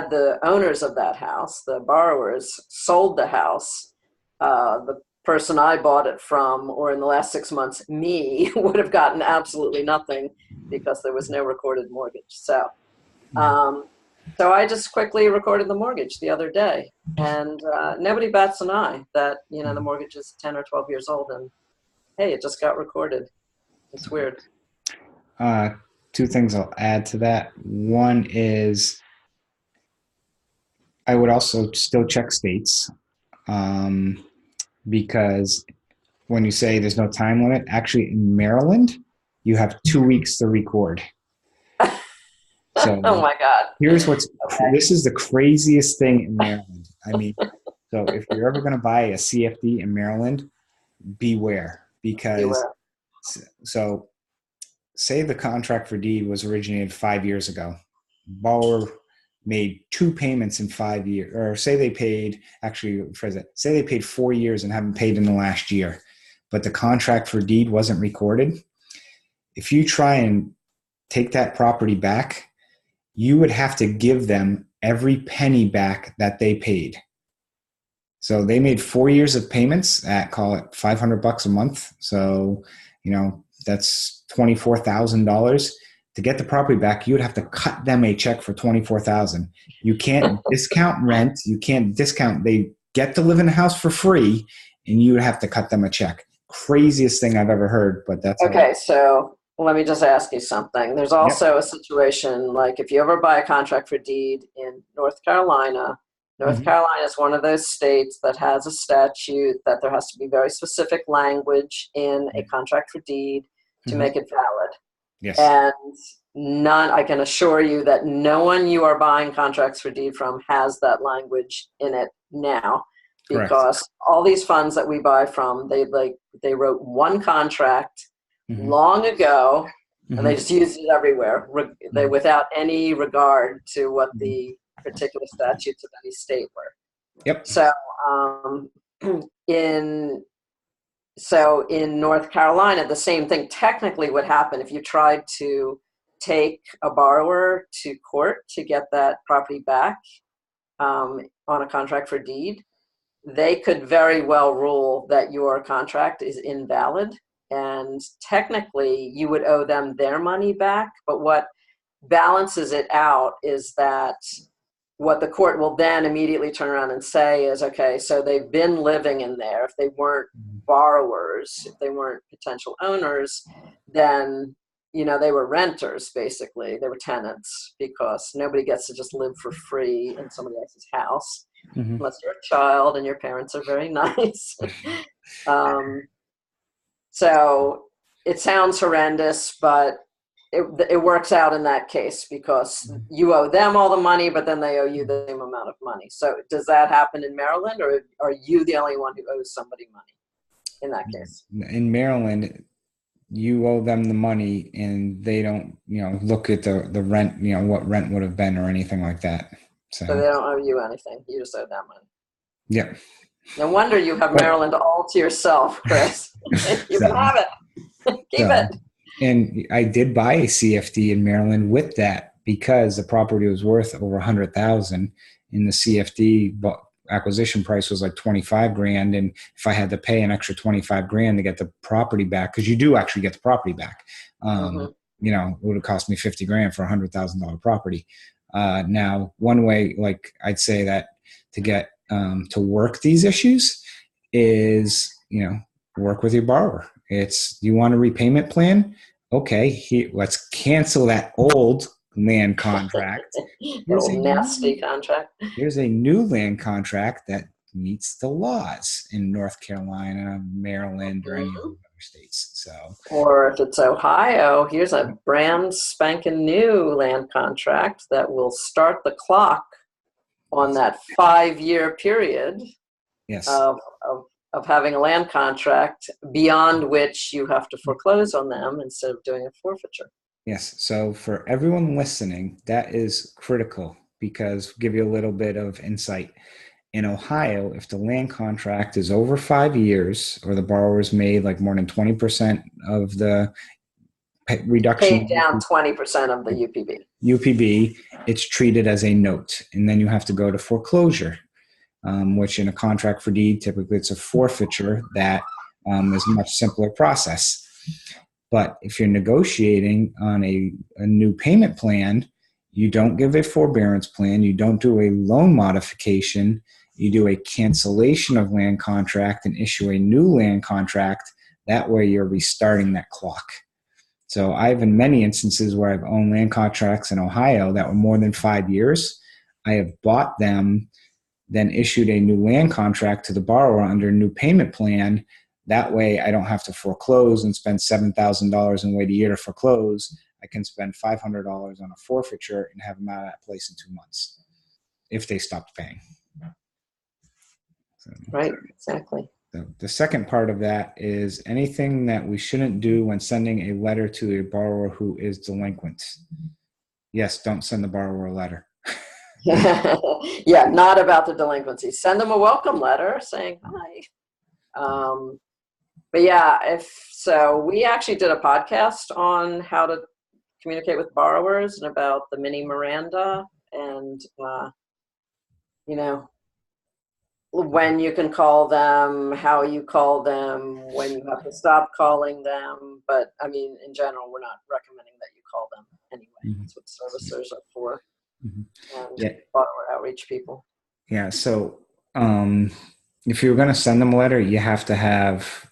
the owners of that house, the borrowers, sold the house, the person I bought it from, or in the last 6 months, me, would have gotten absolutely nothing because there was no recorded mortgage. So, so I just quickly recorded the mortgage the other day, and nobody bats an eye that, you know, the mortgage is 10 or 12 years old, and hey, it just got recorded. It's weird. Two things I'll add to that. One is I would also still check states, because when you say there's no time limit, actually in Maryland, you have 2 weeks to record. So Oh my God. here's this is the craziest thing in Maryland. I mean, so if you're ever going to buy a CFD in Maryland, beware, because so say the contract for deed was originated 5 years ago. Borrower made 2 payments in 5 years, or say they paid, say they paid 4 years and haven't paid in the last year, but the contract for deed wasn't recorded. If you try and take that property back, you would have to give them every penny back that they paid. So they made 4 years of payments at, call it $500 a month. So, you know, that's $24,000. To get the property back, you would have to cut them a check for $24,000. You can't discount rent. You can't discount. They get to live in the house for free, and you would have to cut them a check. Craziest thing I've ever heard, but that's okay. So let me just ask you something. There's also a situation like if you ever buy a contract for deed in North Carolina. North Carolina is one of those states that has a statute that there has to be very specific language in a contract for deed to make it valid. Yes. And I can assure you that no one you are buying contracts for deed from has that language in it now, because all these funds that we buy from, they wrote one contract long ago, and they just used it everywhere, without any regard to what the particular statutes of any state were. Yep. So in North Carolina, the same thing technically would happen if you tried to take a borrower to court to get that property back on a contract for deed. They could very well rule that your contract is invalid, and technically you would owe them their money back. But what balances it out is that what the court will then immediately turn around and say is, okay, so they've been living in there. If they weren't borrowers, if they weren't potential owners, then, you know, they were renters, basically. They were tenants, because nobody gets to just live for free in somebody else's house, unless you're a child and your parents are very nice. So it sounds horrendous, but it works out in that case, because you owe them all the money, but then they owe you the same amount of money. So does that happen in Maryland, or are you the only one who owes somebody money in that case? In Maryland, you owe them the money, and they don't, you know, look at the rent, you know, what rent would have been or anything like that. So they don't owe you anything. You just owe them money. Yeah. No wonder you have Maryland all to yourself, Chris. You can have it. Keep it. And I did buy a CFD in Maryland with that, because the property was worth over $100,000, and the CFD acquisition price was like $25,000. And if I had to pay an extra $25,000 to get the property back, because you do actually get the property back, you know, it would have cost me $50,000 for a $100,000 property. Now, one way, like I'd say that to get to work these issues is, you know, work with your borrower. You want a repayment plan? Okay, let's cancel that old land contract. Old nasty contract. Here's a new land contract that meets the laws in North Carolina, Maryland, or any of the other states. So, or if it's Ohio, here's a brand spanking new land contract that will start the clock on that 5-year period Yes. of having a land contract beyond which you have to foreclose on them instead of doing a forfeiture. Yes. So for everyone listening, that is critical because give you a little bit of insight. In Ohio, if the land contract is over 5 years or the borrower's made like more than 20% of the reduction Paid down 20% of the UPB, it's treated as a note. And then you have to go to foreclosure, which in a contract for deed, typically it's a forfeiture that is a much simpler process. But if you're negotiating on a new payment plan, you don't give a forbearance plan, you don't do a loan modification, you do a cancellation of land contract and issue a new land contract. That way you're restarting that clock. So I've in many instances where I've owned land contracts in Ohio that were more than 5 years, I have bought them, then issued a new land contract to the borrower under a new payment plan. That way I don't have to foreclose and spend $7,000 and wait a year to foreclose. I can spend $500 on a forfeiture and have them out of that place in 2 months if they stopped paying. So, Right, exactly. so the second part of that is anything that we shouldn't do when sending a letter to a borrower who is delinquent. Yes, don't send the borrower a letter. Yeah, not about the delinquency. Send them a welcome letter saying hi. But yeah, we actually did a podcast on how to communicate with borrowers and about the mini Miranda and, when you can call them, how you call them, when you have to stop calling them. But I mean, in general, we're not recommending that you call them anyway. That's what servicers are for. And borrower outreach people. Yeah. So if you're going to send them a letter, you have to have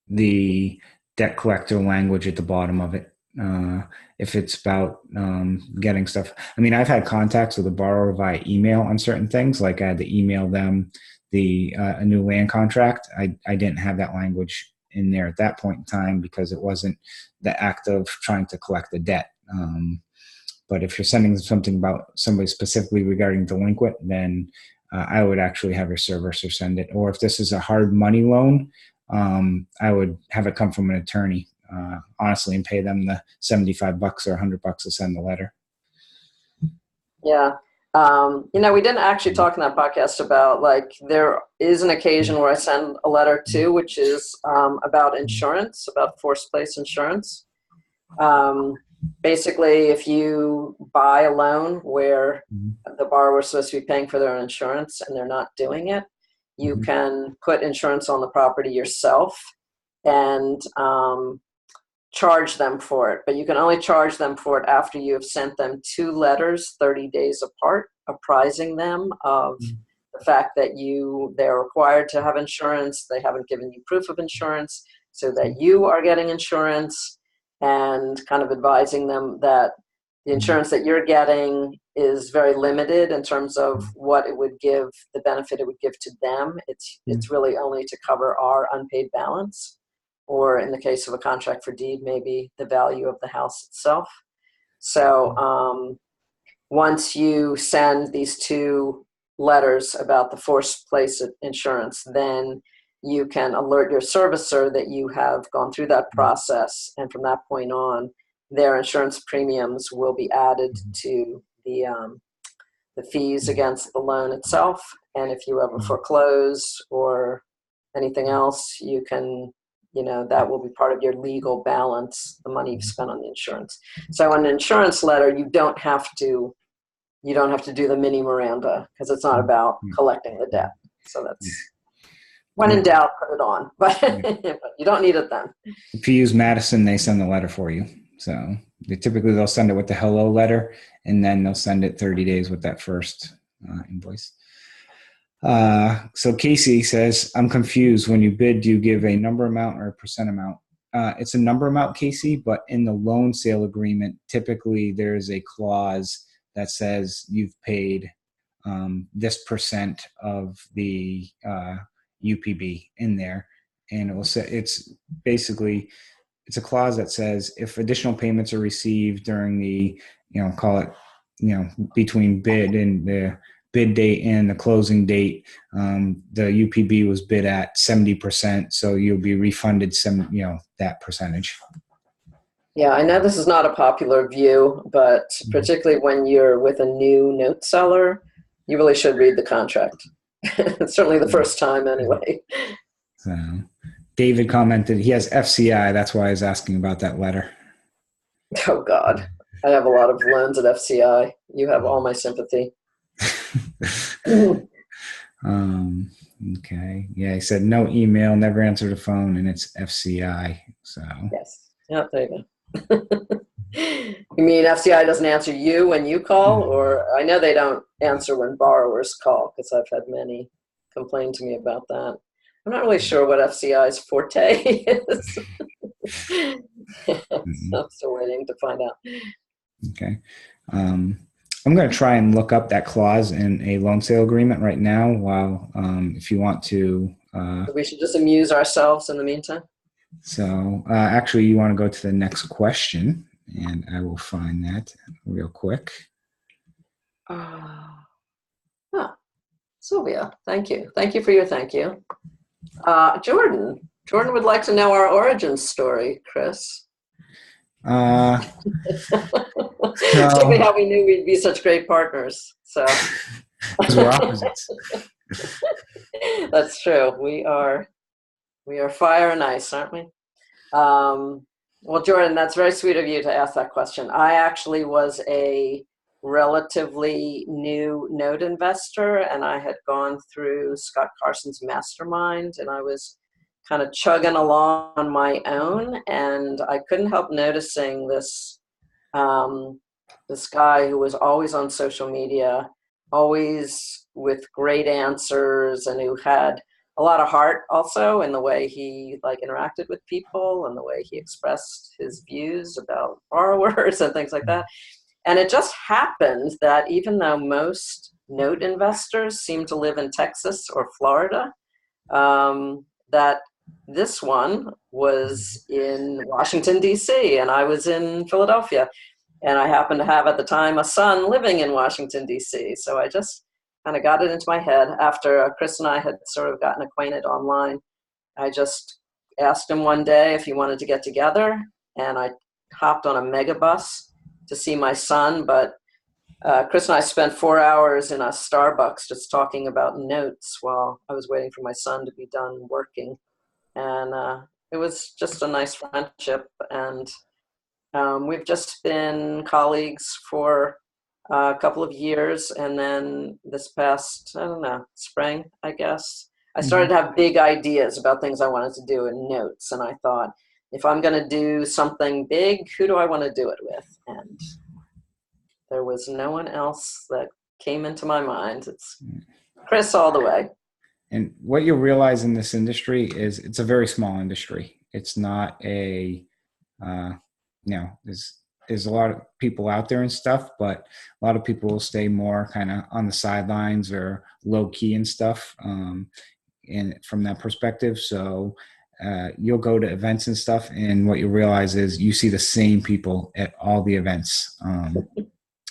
the debt collector language at the bottom of it. If it's about getting stuff. I mean, I've had contacts with a borrower via email on certain things. Like I had to email them a new land contract. I didn't have that language in there at that point in time because it wasn't the act of trying to collect the debt. But if you're sending something about somebody specifically regarding delinquent, then I would actually have your servicer send it. Or if this is a hard money loan, I would have it come from an attorney, honestly, and pay them the $75 or $100 to send the letter. Yeah. We didn't actually talk in that podcast about, like, there is an occasion where I send a letter too, which is about insurance, about forced place insurance. Basically, if you buy a loan where the borrower is supposed to be paying for their own insurance and they're not doing it, you can put insurance on the property yourself and charge them for it. But you can only charge them for it after you have sent them 2 letters 30 days apart, apprising them of the fact that they're required to have insurance, they haven't given you proof of insurance, so that you are getting insurance, and kind of advising them that the insurance that you're getting is very limited in terms of what it would give, the benefit it would give to them. It's really only to cover our unpaid balance, or in the case of a contract for deed, maybe the value of the house itself. So once you send these 2 letters about the forced place insurance, then you can alert your servicer that you have gone through that process, and from that point on, their insurance premiums will be added to the fees against the loan itself. And if you ever foreclose or anything else, you can, that will be part of your legal balance, the money you've spent on the insurance. So in an insurance letter, you don't have to do the mini Miranda, because it's not about collecting the debt. So that's, when in doubt, put it on, but you don't need it then. If you use Madison, they send the letter for you. So they'll send it with the hello letter, and then they'll send it 30 days with that first invoice. So Casey says, I'm confused. When you bid, do you give a number amount or a percent amount? It's a number amount, Casey, but in the loan sale agreement, typically there's a clause that says you've paid this percent of the UPB in there, and it will say it's a clause that says if additional payments are received during the call it between bid bid date and the closing date, the UPB was bid at 70%, so you'll be refunded that percentage. Yeah, I know this is not a popular view, but particularly when you're with a new note seller, you really should read the contract. Certainly the first time anyway. So David commented he has FCI. That's why I was asking about that letter. Oh, God. I have a lot of loans at FCI. You have all my sympathy. Okay. Yeah, he said no email, never answer the phone, and it's FCI. So yes. Yeah, there you go. You mean FCI doesn't answer you when you call? Or I know they don't answer when borrowers call, because I've had many complain to me about that. I'm not really sure what FCI's forte is. So I'm still waiting to find out. Okay. I'm going to try and look up that clause in a loan sale agreement right now while, if you want to. We should just amuse ourselves in the meantime. So actually, you want to go to the next question, and I will find that real quick. Sylvia, thank you. Thank you for your thank you. Jordan would like to know our origin story, Chris. Particularly how we knew we'd be such great partners. So because we're opposites. That's true. We are fire and ice, aren't we? Well, Jordan, that's very sweet of you to ask that question. I actually was a relatively new note investor, and I had gone through Scott Carson's mastermind, and I was kind of chugging along on my own, and I couldn't help noticing this this guy who was always on social media, always with great answers, and who had a lot of heart also in the way he interacted with people and the way he expressed his views about borrowers and things like that. And it just happened that even though most note investors seem to live in Texas or Florida, that this one was in Washington, D.C., and I was in Philadelphia. And I happened to have at the time a son living in Washington, D.C. So I just kind of got it into my head after Chris and I had sort of gotten acquainted online. I just asked him one day if he wanted to get together, and I hopped on a megabus to see my son. But Chris and I spent 4 hours in a Starbucks just talking about notes while I was waiting for my son to be done working. And it was just a nice friendship. And we've just been colleagues for a couple of years. And then this past, spring, I guess, I started to have big ideas about things I wanted to do in notes. And I thought, if I'm going to do something big, who do I want to do it with? And there was no one else that came into my mind. It's Chris all the way. And what you'll realize in this industry is it's a very small industry. It's not a, there's a lot of people out there and stuff, but a lot of people will stay more kind of on the sidelines or low key and stuff. And from that perspective, so you'll go to events and stuff, and what you'll realize is you see the same people at all the events.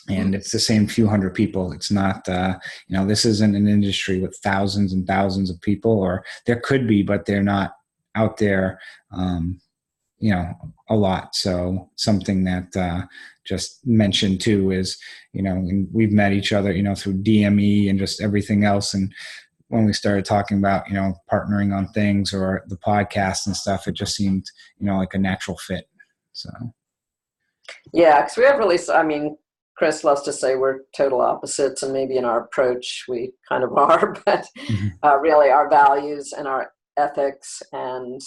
And it's the same few hundred people. It's not, this isn't an industry with thousands and thousands of people, or there could be, but they're not out there, a lot. So something that just mentioned too is, and we've met each other, through DME and just everything else. And when we started talking about, partnering on things or the podcast and stuff, it just seemed, like a natural fit. So. Yeah, because we have really, Chris loves to say we're total opposites, and maybe in our approach we kind of are, but really our values and our ethics and,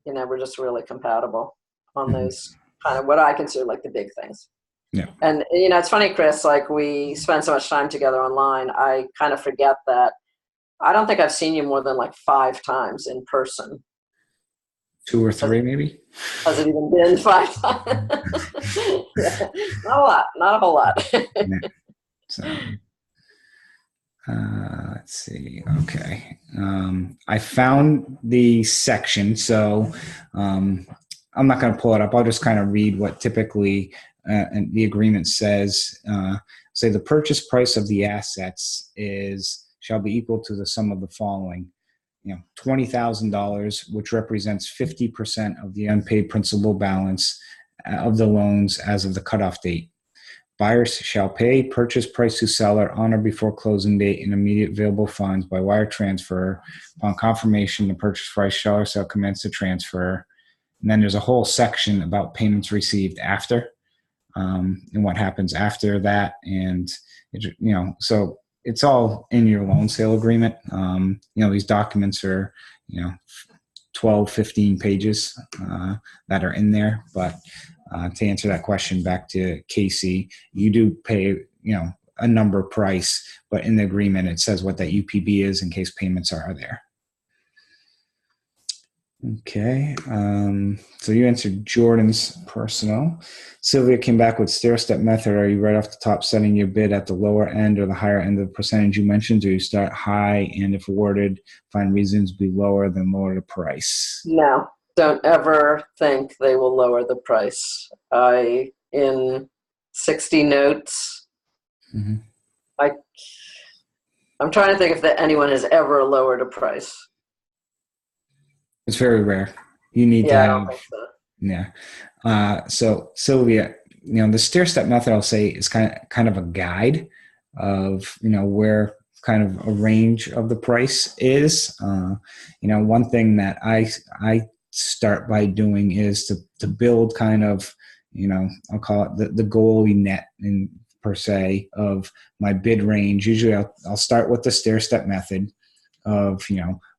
we're just really compatible on those kind of what I consider like the big things. Yeah. And, it's funny, Chris, we spend so much time together online, I kind of forget that I don't think I've seen you more than 5 times in person. 2 or 3 maybe? Has it even been 5 times? Yeah. Not a whole lot. Yeah. So, let's see. Okay. I found the section, so I'm not going to pull it up. I'll just kind of read what typically the agreement says. say the purchase price of the assets shall be equal to the sum of the following. $20,000, which represents 50% of the unpaid principal balance of the loans as of the cutoff date. Buyers shall pay purchase price to seller on or before closing date in immediate available funds by wire transfer. Upon confirmation, the purchase price shall commence the transfer. And then there's a whole section about payments received after, and what happens after that. And, so it's all in your loan sale agreement. These documents are, 12, 15 pages that are in there. But to answer that question back to Casey, you do pay, a number price, but in the agreement, it says what that UPB is in case payments are there. Okay. So you answered Jordan's personal. Sylvia came back with Stair Step Method. Are you right off the top setting your bid at the lower end or the higher end of the percentage you mentioned? Do you start high and if awarded, find reasons to be lower, then lower the price? No, don't ever think they will lower the price. In 60 notes, I'm trying to think if anyone has ever lowered a price. It's very rare. You need to have. I don't think so. Yeah. So Sylvia, the stair step method, I'll say, is kind of a guide of, where kind of a range of the price is. One thing that I start by doing is to build kind of, I'll call it the goalie net in per se of my bid range. Usually I'll start with the stair step method of,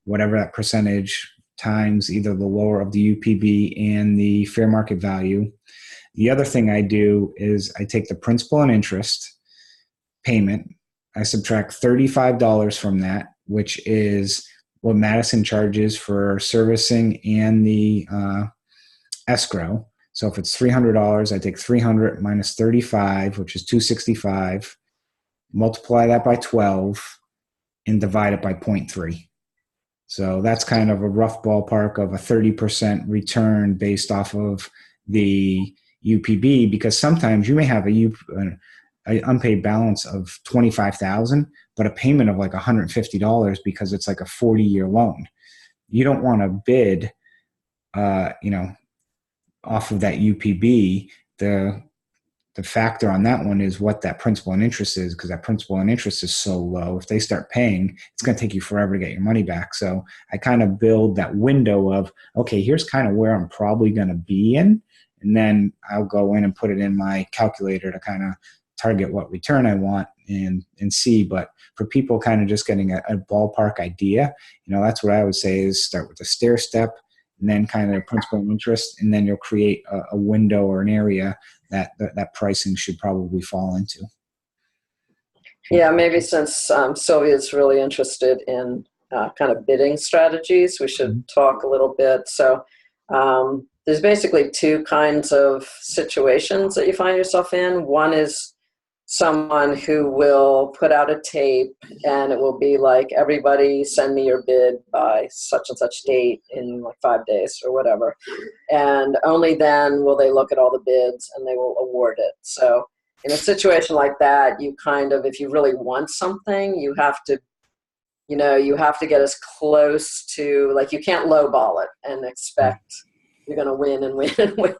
whatever that percentage times either the lower of the UPB and the fair market value. The other thing I do is I take the principal and interest payment. I subtract $35 from that, which is what Madison charges for servicing and the escrow. So if it's $300, I take $300 minus 35, which is $265, multiply that by 12, and divide it by 0.3. So that's kind of a rough ballpark of a 30% return based off of the UPB, because sometimes you may have an unpaid balance of $25,000, but a payment of like $150 because it's like a 40-year loan. You don't want to bid, off of that UPB. The factor on that one is what that principal and interest is, because that principal and interest is so low. If they start paying, it's going to take you forever to get your money back. So I kind of build that window of, okay, here's kind of where I'm probably going to be in. And then I'll go in and put it in my calculator to kind of target what return I want and see. But for people kind of just getting a ballpark idea, that's what I would say is start with a stair step and then kind of principal and interest. And then you'll create a window or an area that pricing should probably fall into. Yeah, maybe since Sylvia's really interested in kind of bidding strategies, we should talk a little bit. So there's basically two kinds of situations that you find yourself in. One is someone who will put out a tape and it will be like, everybody send me your bid by such and such date in like 5 days or whatever. And only then will they look at all the bids and they will award it. So in a situation like that, you kind of, if you really want something, you have to get as close to, like, you can't lowball it and expect you're going to win and win and win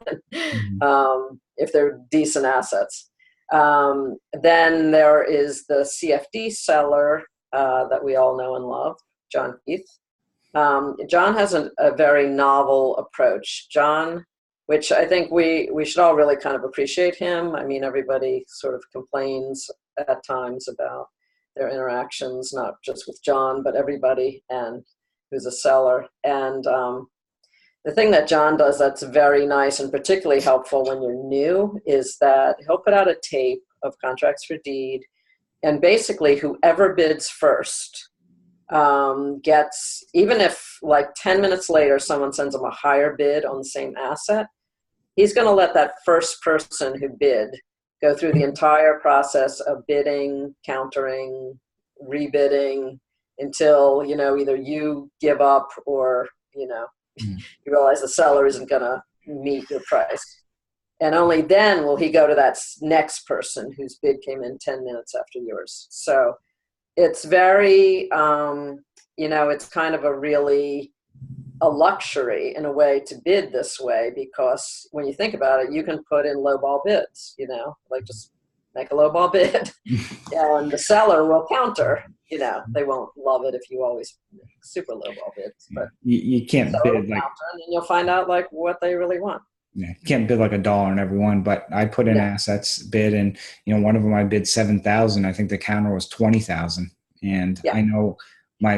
if they're decent assets. Then there is the CFD seller that we all know and love, John Keith. John has a very novel approach. John, which I think we should all really kind of appreciate him. I mean, everybody sort of complains at times about their interactions, not just with John, but everybody and who's a seller. And the thing that John does that's very nice and particularly helpful when you're new is that he'll put out a tape of contracts for deed, and basically whoever bids first gets, even if like 10 minutes later someone sends him a higher bid on the same asset, he's going to let that first person who bid go through the entire process of bidding, countering, rebidding until, either you give up or, you realize the seller isn't going to meet your price. And only then will he go to that next person whose bid came in 10 minutes after yours. So it's very, it's kind of a luxury in a way to bid this way, because when you think about it, you can put in lowball bids, like just make a lowball bid and the seller will counter. They won't love it if you always make super lowball bids, but you can't bid like, counter, and then you'll find out like what they really want. Yeah, you can't bid like $1 on every one, but I put in assets bid, and one of them I bid 7,000. I think the counter was 20,000, and I know my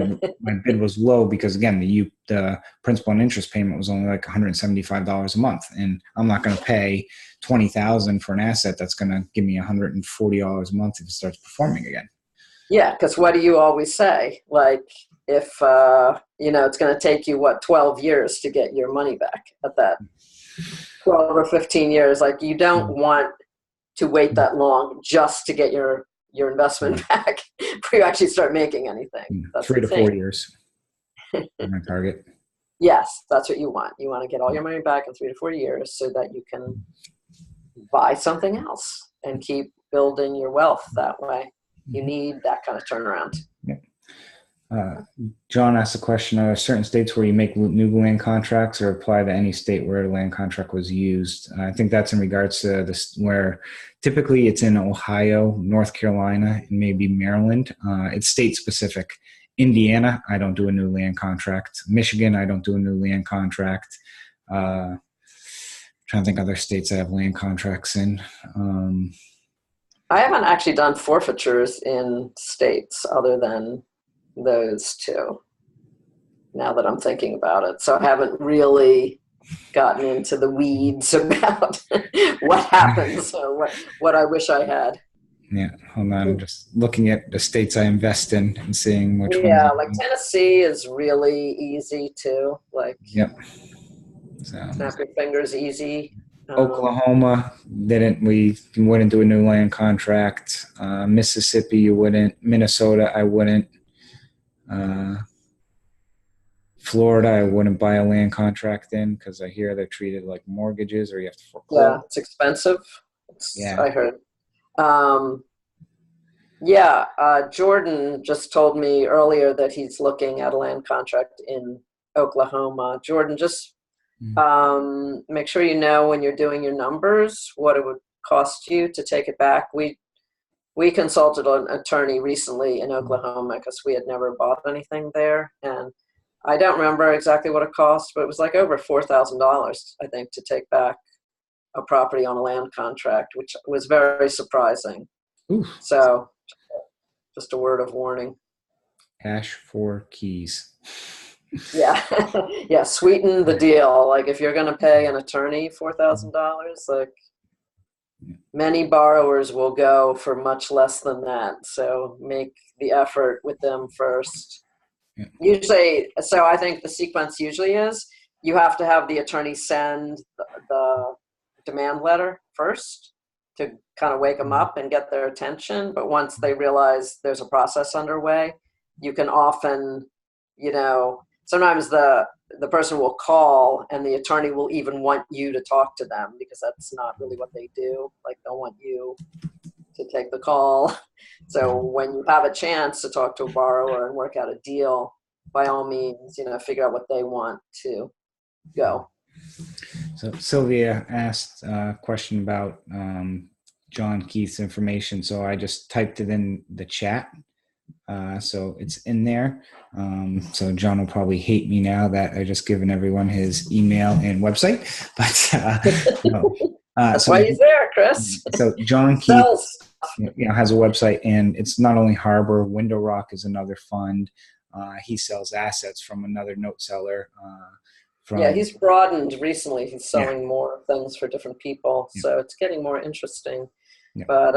bid was low because again the principal and interest payment was only like $175 a month, and I'm not going to pay 20,000 for an asset that's going to give me $140 a month if it starts performing again. Yeah, because what do you always say? Like if it's going to take you 12 years to get your money back at that. 12 or 15 years, like you don't want to wait that long just to get your investment back before you actually start making anything. That's 3 to 4 years. My target. Yes, that's what you want. You want to get all your money back in 3 to 4 years so that you can buy something else and keep building your wealth that way. You need that kind of turnaround. Yeah. John asked a question, are there certain states where you make new land contracts or apply to any state where a land contract was used? I think that's in regards to this, where typically it's in Ohio, North Carolina, and maybe Maryland. It's state specific. Indiana, I don't do a new land contract. Michigan, I don't do a new land contract. Trying to think other states I have land contracts in. I haven't actually done forfeitures in states other than those two, now that I'm thinking about it. So I haven't really gotten into the weeds about what happens or what I wish I had. Yeah, hold on. I'm just looking at the states I invest in and seeing which ones. Yeah, like Tennessee is really easy too. Like, yep. So, snap your fingers easy. Oklahoma, we wouldn't do a new land contract. Mississippi, you wouldn't. Minnesota, I wouldn't. Florida, I wouldn't buy a land contract in because I hear they're treated like mortgages or you have to foreclose. Yeah, it's expensive. I heard. Jordan just told me earlier that he's looking at a land contract in Oklahoma. Jordan, just make sure you know when you're doing your numbers what it would cost you to take it back. We consulted an attorney recently in Oklahoma because we had never bought anything there, and I don't remember exactly what it cost, but it was like over $4,000, I think, to take back a property on a land contract, which was very surprising. Oof. So just a word of warning. Cash for keys. Yeah. Yeah. Sweeten the deal. Like if you're going to pay an attorney $4,000, like many borrowers will go for much less than that. So make the effort with them first. Yeah. Usually, so I think the sequence usually is you have to have the attorney send the demand letter first to kind of wake them up and get their attention. But once they realize there's a process underway, you can often, sometimes the person will call and the attorney will even want you to talk to them because that's not really what they do. Like they'll want you to take the call. So when you have a chance to talk to a borrower and work out a deal, by all means, figure out what they want to go. So Sylvia asked a question about John Keith's information. So I just typed it in the chat. So it's in there. So John will probably hate me now that I just given everyone his email and website, but that's why he's there, Chris. So John Keith, has a website, and it's not only Harbor. Window Rock is another fund. He sells assets from another note seller. He's broadened recently. He's selling more things for different people, so it's getting more interesting. Yeah. But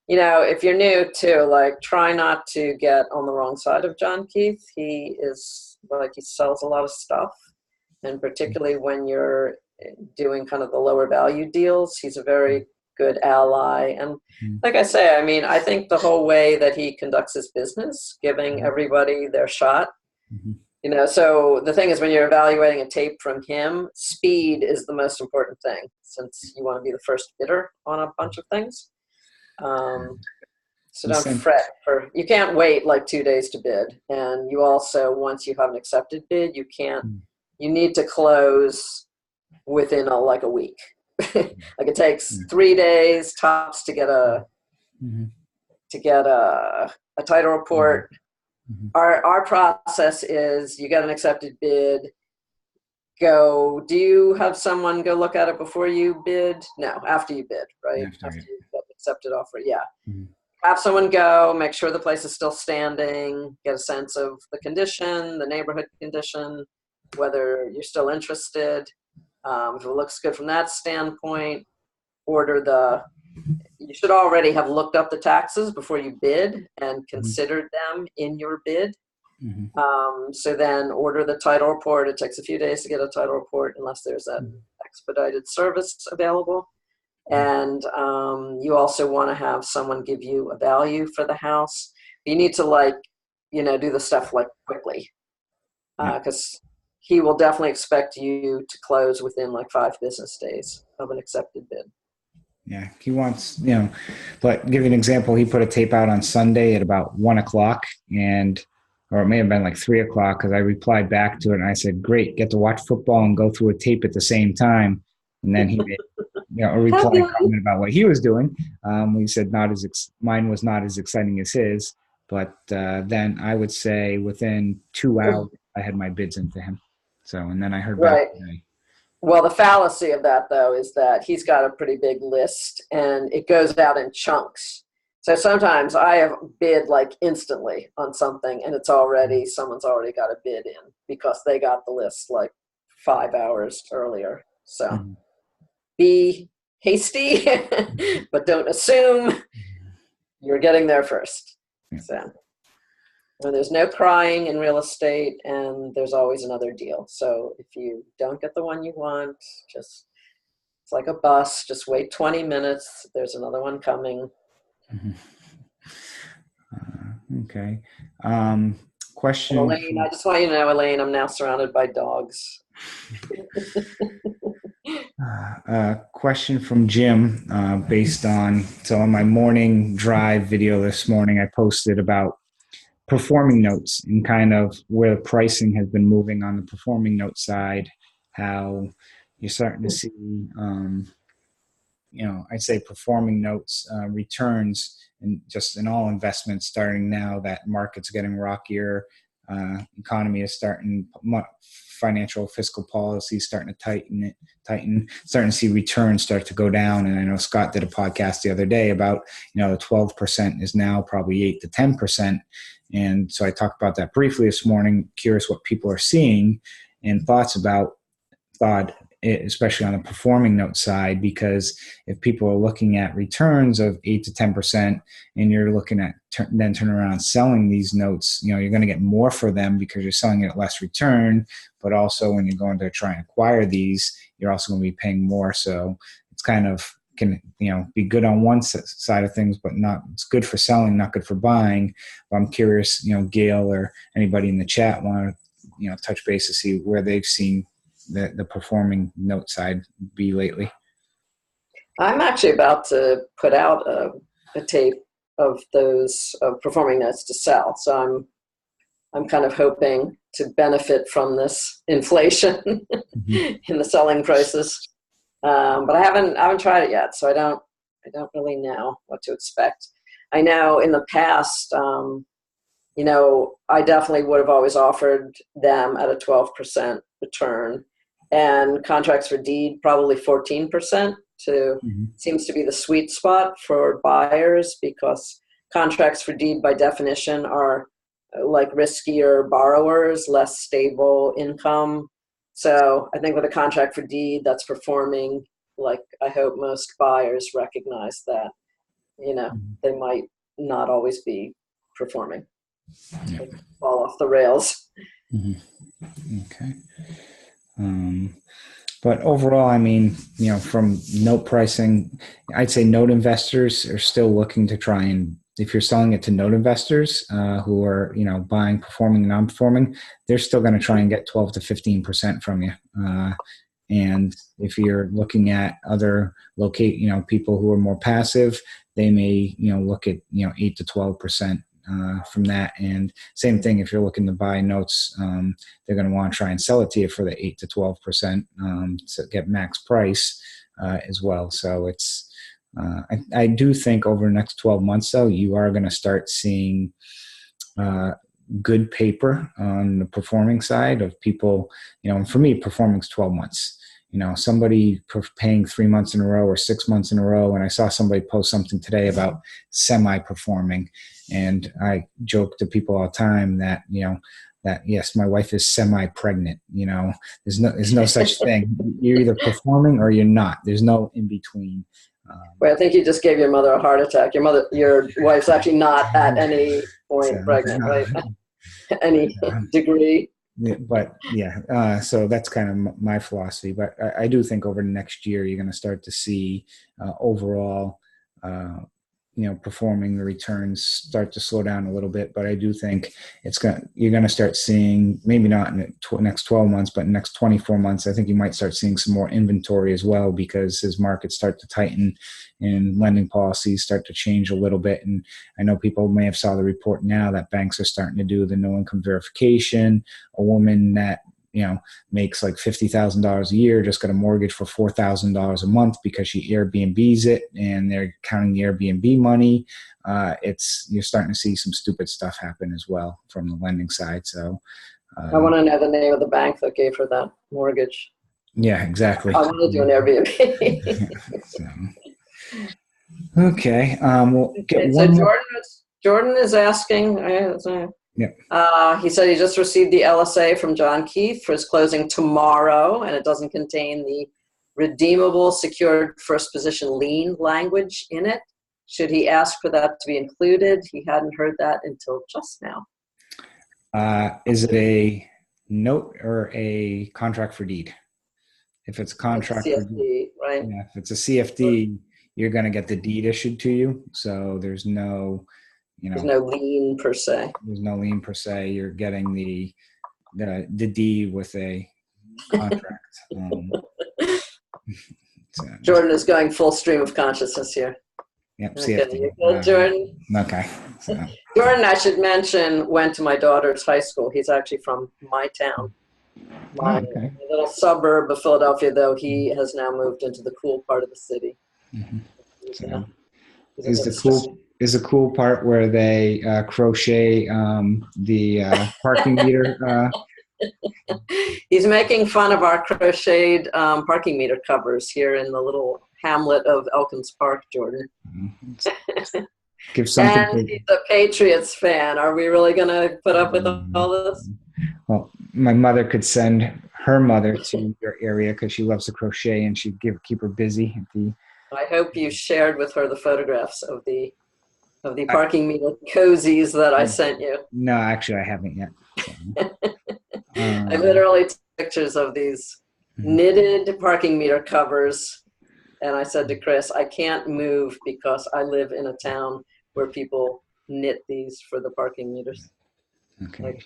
if you're new too, try not to get on the wrong side of John Keith. He sells a lot of stuff, and particularly when you're doing kind of the lower value deals, he's a very good ally. And like I say, I think the whole way that he conducts his business, giving everybody their shot, so the thing is when you're evaluating a tape from him, speed is the most important thing. since you want to be the first bidder on a bunch of things. So don't fret you can't wait like 2 days to bid. And you also, once you have an accepted bid, you need to close within a week. Like it takes 3 days tops to get a title report. Our process is you get an accepted bid, do you have someone go look at it before you bid? No, after you bid, right? After you get accepted offer, yeah. Have someone go, make sure the place is still standing, get a sense of the condition, the neighborhood condition, whether you're still interested. If it looks good from that standpoint, you should already have looked up the taxes before you bid and considered them in your bid. So then order the title report. It takes a few days to get a title report unless there's an expedited service available. And you also want to have someone give you a value for the house. You need to do the stuff quickly because he will definitely expect you to close within 5 business days of an accepted bid. Yeah, he wants, but give you an example, he put a tape out on Sunday at about 1:00 or it may have been 3:00 because I replied back to it and I said, great, get to watch football and go through a tape at the same time. And then he made a reply comment about what he was doing. He said mine was not as exciting as his, but then I would say within 2 hours I had my bids into him. So, and then I heard back today. Well, the fallacy of that, though, is that he's got a pretty big list, and it goes out in chunks. So sometimes I have bid instantly on something, and someone's already got a bid in because they got the list 5 hours earlier. So be hasty, but don't assume you're getting there first. So there's no crying in real estate, and there's always another deal. So if you don't get the one you want, it's like a bus. Just wait 20 minutes. There's another one coming. Okay. Question. Elaine, I just want you to know, Elaine, I'm now surrounded by dogs. Question from Jim based on my morning drive video this morning, I posted about performing notes and kind of where the pricing has been moving on the performing note side, how you're starting to see, I'd say performing notes returns and just in all investments starting now that market's getting rockier, economy is starting, financial fiscal policy starting to tighten, starting to see returns start to go down. And I know Scott did a podcast the other day about, the 12% is now probably 8 to 10%. And so I talked about that briefly this morning, curious what people are seeing and thoughts about, especially on the performing note side, because if people are looking at returns of 8 to 10% and you're looking at then turn around selling these notes, you're going to get more for them because you're selling it at less return, but also when you're going to try and acquire these, you're also going to be paying more. So it's kind of can be good on one side of things, but it's good for selling, not good for buying. But I'm curious, Gail or anybody in the chat want to touch base to see where they've seen the performing note side be lately. I'm actually about to put out a tape of those performing notes to sell. So I'm kind of hoping to benefit from this inflation in the selling prices. But I haven't tried it yet, so I don't really know what to expect. I know in the past, I definitely would have always offered them at a 12% return, and contracts for deed probably 14% seems to be the sweet spot for buyers, because contracts for deed by definition are riskier borrowers, less stable income. So I think with a contract for deed that's performing, I hope most buyers recognize that, they might not always be performing. They fall off the rails. Okay. But overall, from note pricing, I'd say note investors are still looking to try and, if you're selling it to note investors who are, buying performing and non-performing, they're still going to try and get 12 to 15% from you. And if you're looking at other people who are more passive, they may, look at, 8 to 12% from that. And same thing, if you're looking to buy notes, they're going to want to try and sell it to you for the 8 to 12%, to get max price as well. So it's, I do think over the next 12 months, though, you are going to start seeing good paper on the performing side of people, and for me, performing's 12 months. Somebody paying 3 months in a row or 6 months in a row. And I saw somebody post something today about semi-performing. And I joke to people all the time that, that yes, my wife is semi-pregnant. There's no such thing. You're either performing or you're not. There's no in between. Well, I think you just gave your mother a heart attack. Your wife's actually not at any point pregnant, right? Any degree. But yeah, so that's kind of my philosophy. But I do think over the next year, you're going to start to see overall, performing the returns start to slow down a little bit. But I do think you're going to start seeing, maybe not in the next 12 months, but next 24 months, I think you might start seeing some more inventory as well, because as markets start to tighten and lending policies start to change a little bit. And I know people may have saw the report now that banks are starting to do the no income verification. A woman that makes like $50,000 a year just got a mortgage for $4,000 a month because she Airbnbs it, and they're counting the Airbnb money. You're starting to see some stupid stuff happen as well from the lending side. So I want to know the name of the bank that gave her that mortgage. Yeah, exactly. I want to do an Airbnb. Okay. We'll get so Jordan is asking. Yeah. He said he just received the LSA from John Keith for his closing tomorrow, and it doesn't contain the redeemable secured first position lien language in it. Should he ask for that to be included? He hadn't heard that until just now. Is it a note or a contract for deed? If it's a contract CFD, for deed, right? Yeah, if it's a CFD, you're going to get the deed issued to you. So there's no, there's no lien per se. There's no lien per se. You're getting the deed with a contract. Jordan is going full stream of consciousness here. Yep, okay, CFD. you good, Jordan? Okay. So. Jordan, I should mention, went to my daughter's high school. He's actually from my town. My little suburb of Philadelphia, though he has now moved into the cool part of the city. Mm-hmm. So, is the cool part where they crochet the parking meter? He's making fun of our crocheted parking meter covers here in the little hamlet of Elkins Park, Jordan. Give something. And he's a Patriots fan. Are we really going to put up with all this? Well, my mother could send her mother to your area because she loves to crochet, and she'd keep her busy. I hope you shared with her the photographs of the parking meter cozies that I sent you. No, actually, I haven't yet. So. I literally took pictures of these knitted parking meter covers, and I said to Chris, I can't move because I live in a town where people knit these for the parking meters. Okay.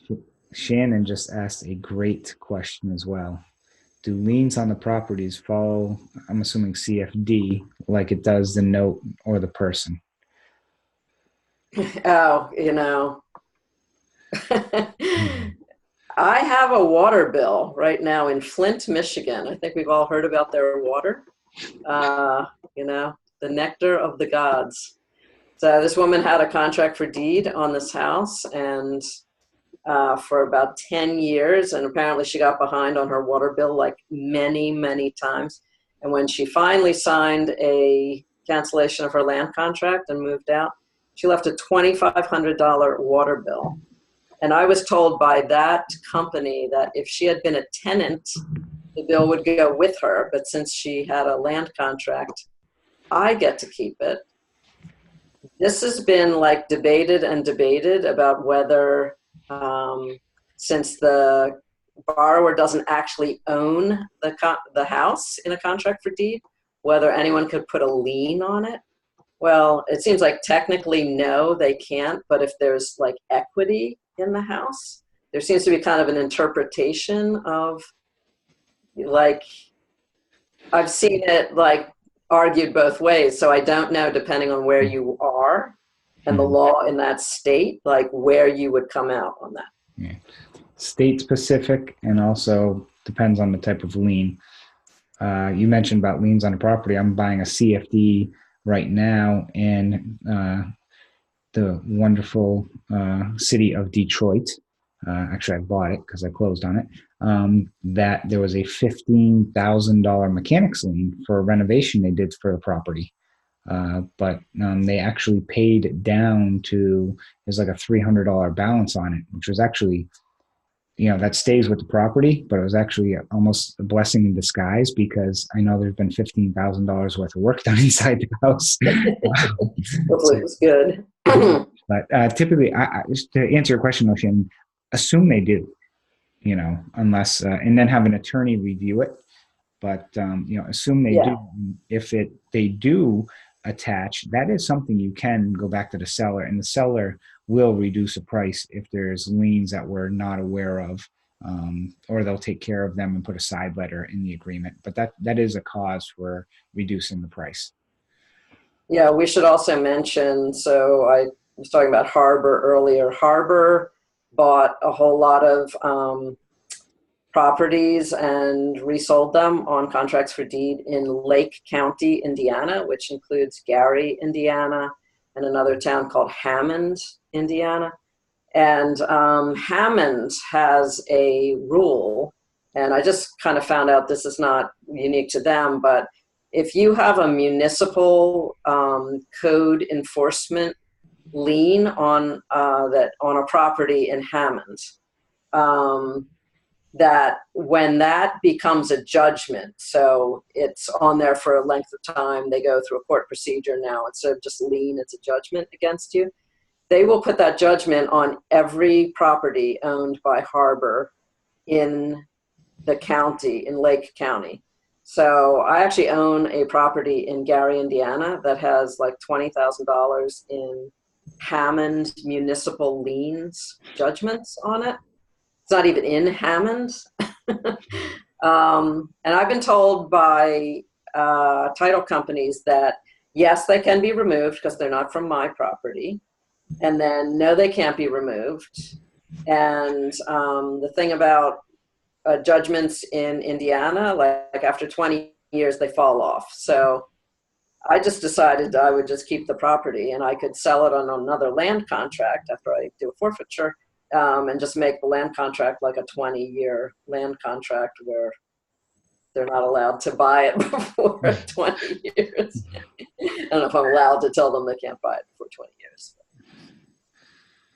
Shannon just asked a great question as well. Do liens on the properties follow, I'm assuming CFD, like it does the note or the person? Oh, I have a water bill right now in Flint, Michigan. I think we've all heard about their water. The nectar of the gods. So this woman had a contract for deed on this house, and for about 10 years, and apparently she got behind on her water bill like many, many times. And when she finally signed a cancellation of her land contract and moved out, she left a $2,500 water bill. And I was told by that company that if she had been a tenant, the bill would go with her. But since she had a land contract, I get to keep it. This has been like debated and debated about whether, since the borrower doesn't actually own the house in a contract for deed, whether anyone could put a lien on it. Well, it seems like technically no, they can't. But if there's like equity in the house, there seems to be kind of an interpretation of like I've seen it like argued both ways. So I don't know, depending on where you are and the Mhm. law in that state, like where you would come out on that. Yeah. State specific, and also depends on the type of lien. You mentioned about liens on a property. I'm buying a CFD right now in the wonderful city of Detroit. Actually, I bought it because I closed on it. That there was a $15,000 mechanics lien for a renovation they did for the property. But they actually paid down to, there's like a $300 balance on it, which was actually, that stays with the property, but it was actually almost a blessing in disguise because I know there's been $15,000 worth of work done inside the house. Hopefully it So, was good. but typically, just to answer your question, Ocean, assume they do, unless, and then have an attorney review it. But assume they Yeah. do. If they do attach, that is something you can go back to the seller, and the seller will reduce a price if there's liens that we're not aware of, or they'll take care of them and put a side letter in the agreement. But that is a cause for reducing the price. Yeah, we should also mention, so I was talking about Harbor earlier. Harbor bought a whole lot of properties and resold them on contracts for deed in Lake County, Indiana, which includes Gary, Indiana, and another town called Hammond, Indiana. And Hammond has a rule, and I just kind of found out this is not unique to them, but if you have a municipal code enforcement lien on on a property in Hammond, that when that becomes a judgment, so it's on there for a length of time, they go through a court procedure now, instead of just lien, it's a judgment against you. They will put that judgment on every property owned by Harbor in the county, in Lake County. So I actually own a property in Gary, Indiana that has like $20,000 in Hammond municipal liens judgments on it. It's not even in Hammond. And I've been told by title companies that, yes, they can be removed because they're not from my property. And then, no, they can't be removed. And the thing about judgments in Indiana, like after 20 years, they fall off. So I just decided I would just keep the property and I could sell it on another land contract after I do a forfeiture, and just make the land contract like a 20-year land contract where they're not allowed to buy it before 20 years. I don't know if I'm allowed to tell them they can't buy it before 20 years.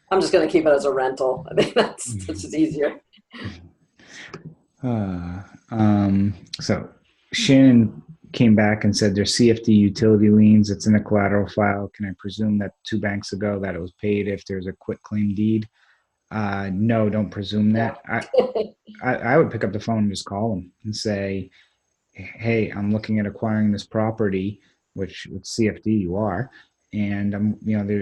I'm just going to keep it as a rental. I think that's just easier. So Shannon came back and said there's CFD utility liens. It's in the collateral file. Can I presume that 2 banks ago that it was paid if there's a quit claim deed? No, don't presume that. I would pick up the phone and just call them and say, hey, I'm looking at acquiring this property, which with CFD you are. And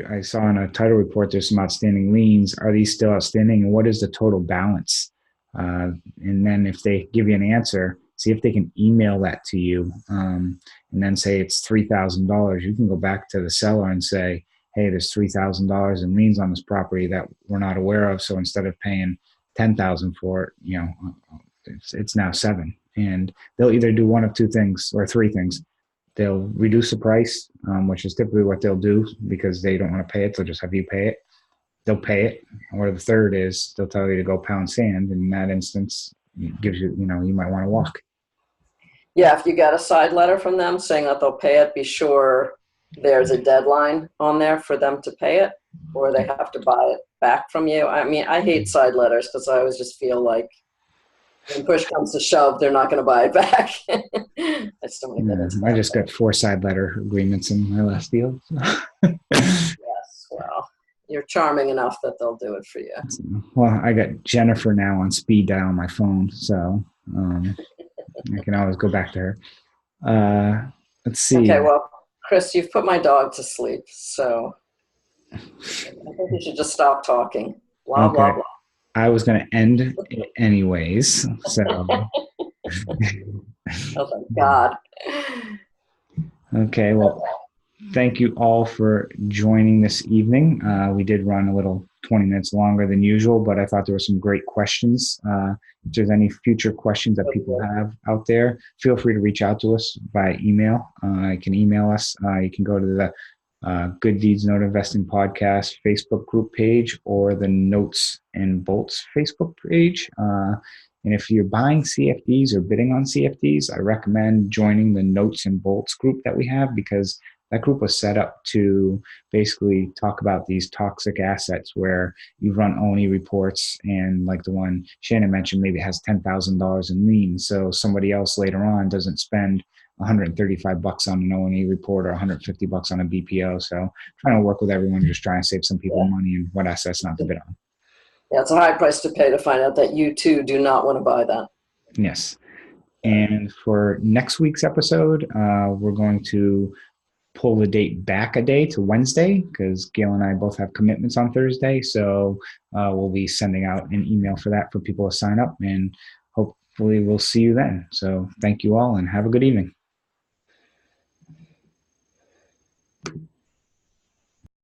I saw in a title report there's some outstanding liens. Are these still outstanding? And what is the total balance? And then if they give you an answer, see if they can email that to you, and then say it's $3,000. You can go back to the seller and say, hey, there's $3,000 in liens on this property that we're not aware of. So instead of paying $10,000 for it, it's now $7,000. And they'll either do one of 2 things or 3 things. They'll reduce the price, which is typically what they'll do because they don't want to pay it. They'll just have you pay it. They'll pay it. Or the third is they'll tell you to go pound sand. And in that instance, it gives you, you might want to walk. Yeah, if you get a side letter from them saying that they'll pay it, be sure there's a deadline on there for them to pay it, or they have to buy it back from you. I mean, I hate side letters because I always just feel like when push comes to shove, they're not going to buy it back. I just don't want to get into that. I just got 4 side letter agreements in my last deal. Yes, well, you're charming enough that they'll do it for you. Well, I got Jennifer now on speed dial on my phone, so I can always go back to her. Let's see. Okay, well, Chris, you've put my dog to sleep, so I think you should just stop talking. Blah, blah, blah. I was going to end it anyways. So Oh, thank God. Okay, well, thank you all for joining this evening. We did run a little 20 minutes longer than usual, but I thought there were some great questions. If there's any future questions that people have out there, feel free to reach out to us by email. You can email us. You can go to the Good Deeds Note Investing Podcast Facebook group page or the Notes and Bolts Facebook page. And if you're buying CFDs or bidding on CFDs, I recommend joining the Notes and Bolts group that we have, because that group was set up to basically talk about these toxic assets where you run O&E reports, and like the one Shannon mentioned, maybe has $10,000 in liens. So somebody else later on doesn't spend $135 on an O&E report or $150 on a BPO. So trying to work with everyone, just trying to save some people money and what assets not to bid on. Yeah, it's a high price to pay to find out that you too do not want to buy that. Yes. And for next week's episode, we're going to pull the date back a day to Wednesday, because Gail and I both have commitments on Thursday. So we'll be sending out an email for that for people to sign up, and hopefully we'll see you then. So thank you all and have a good evening.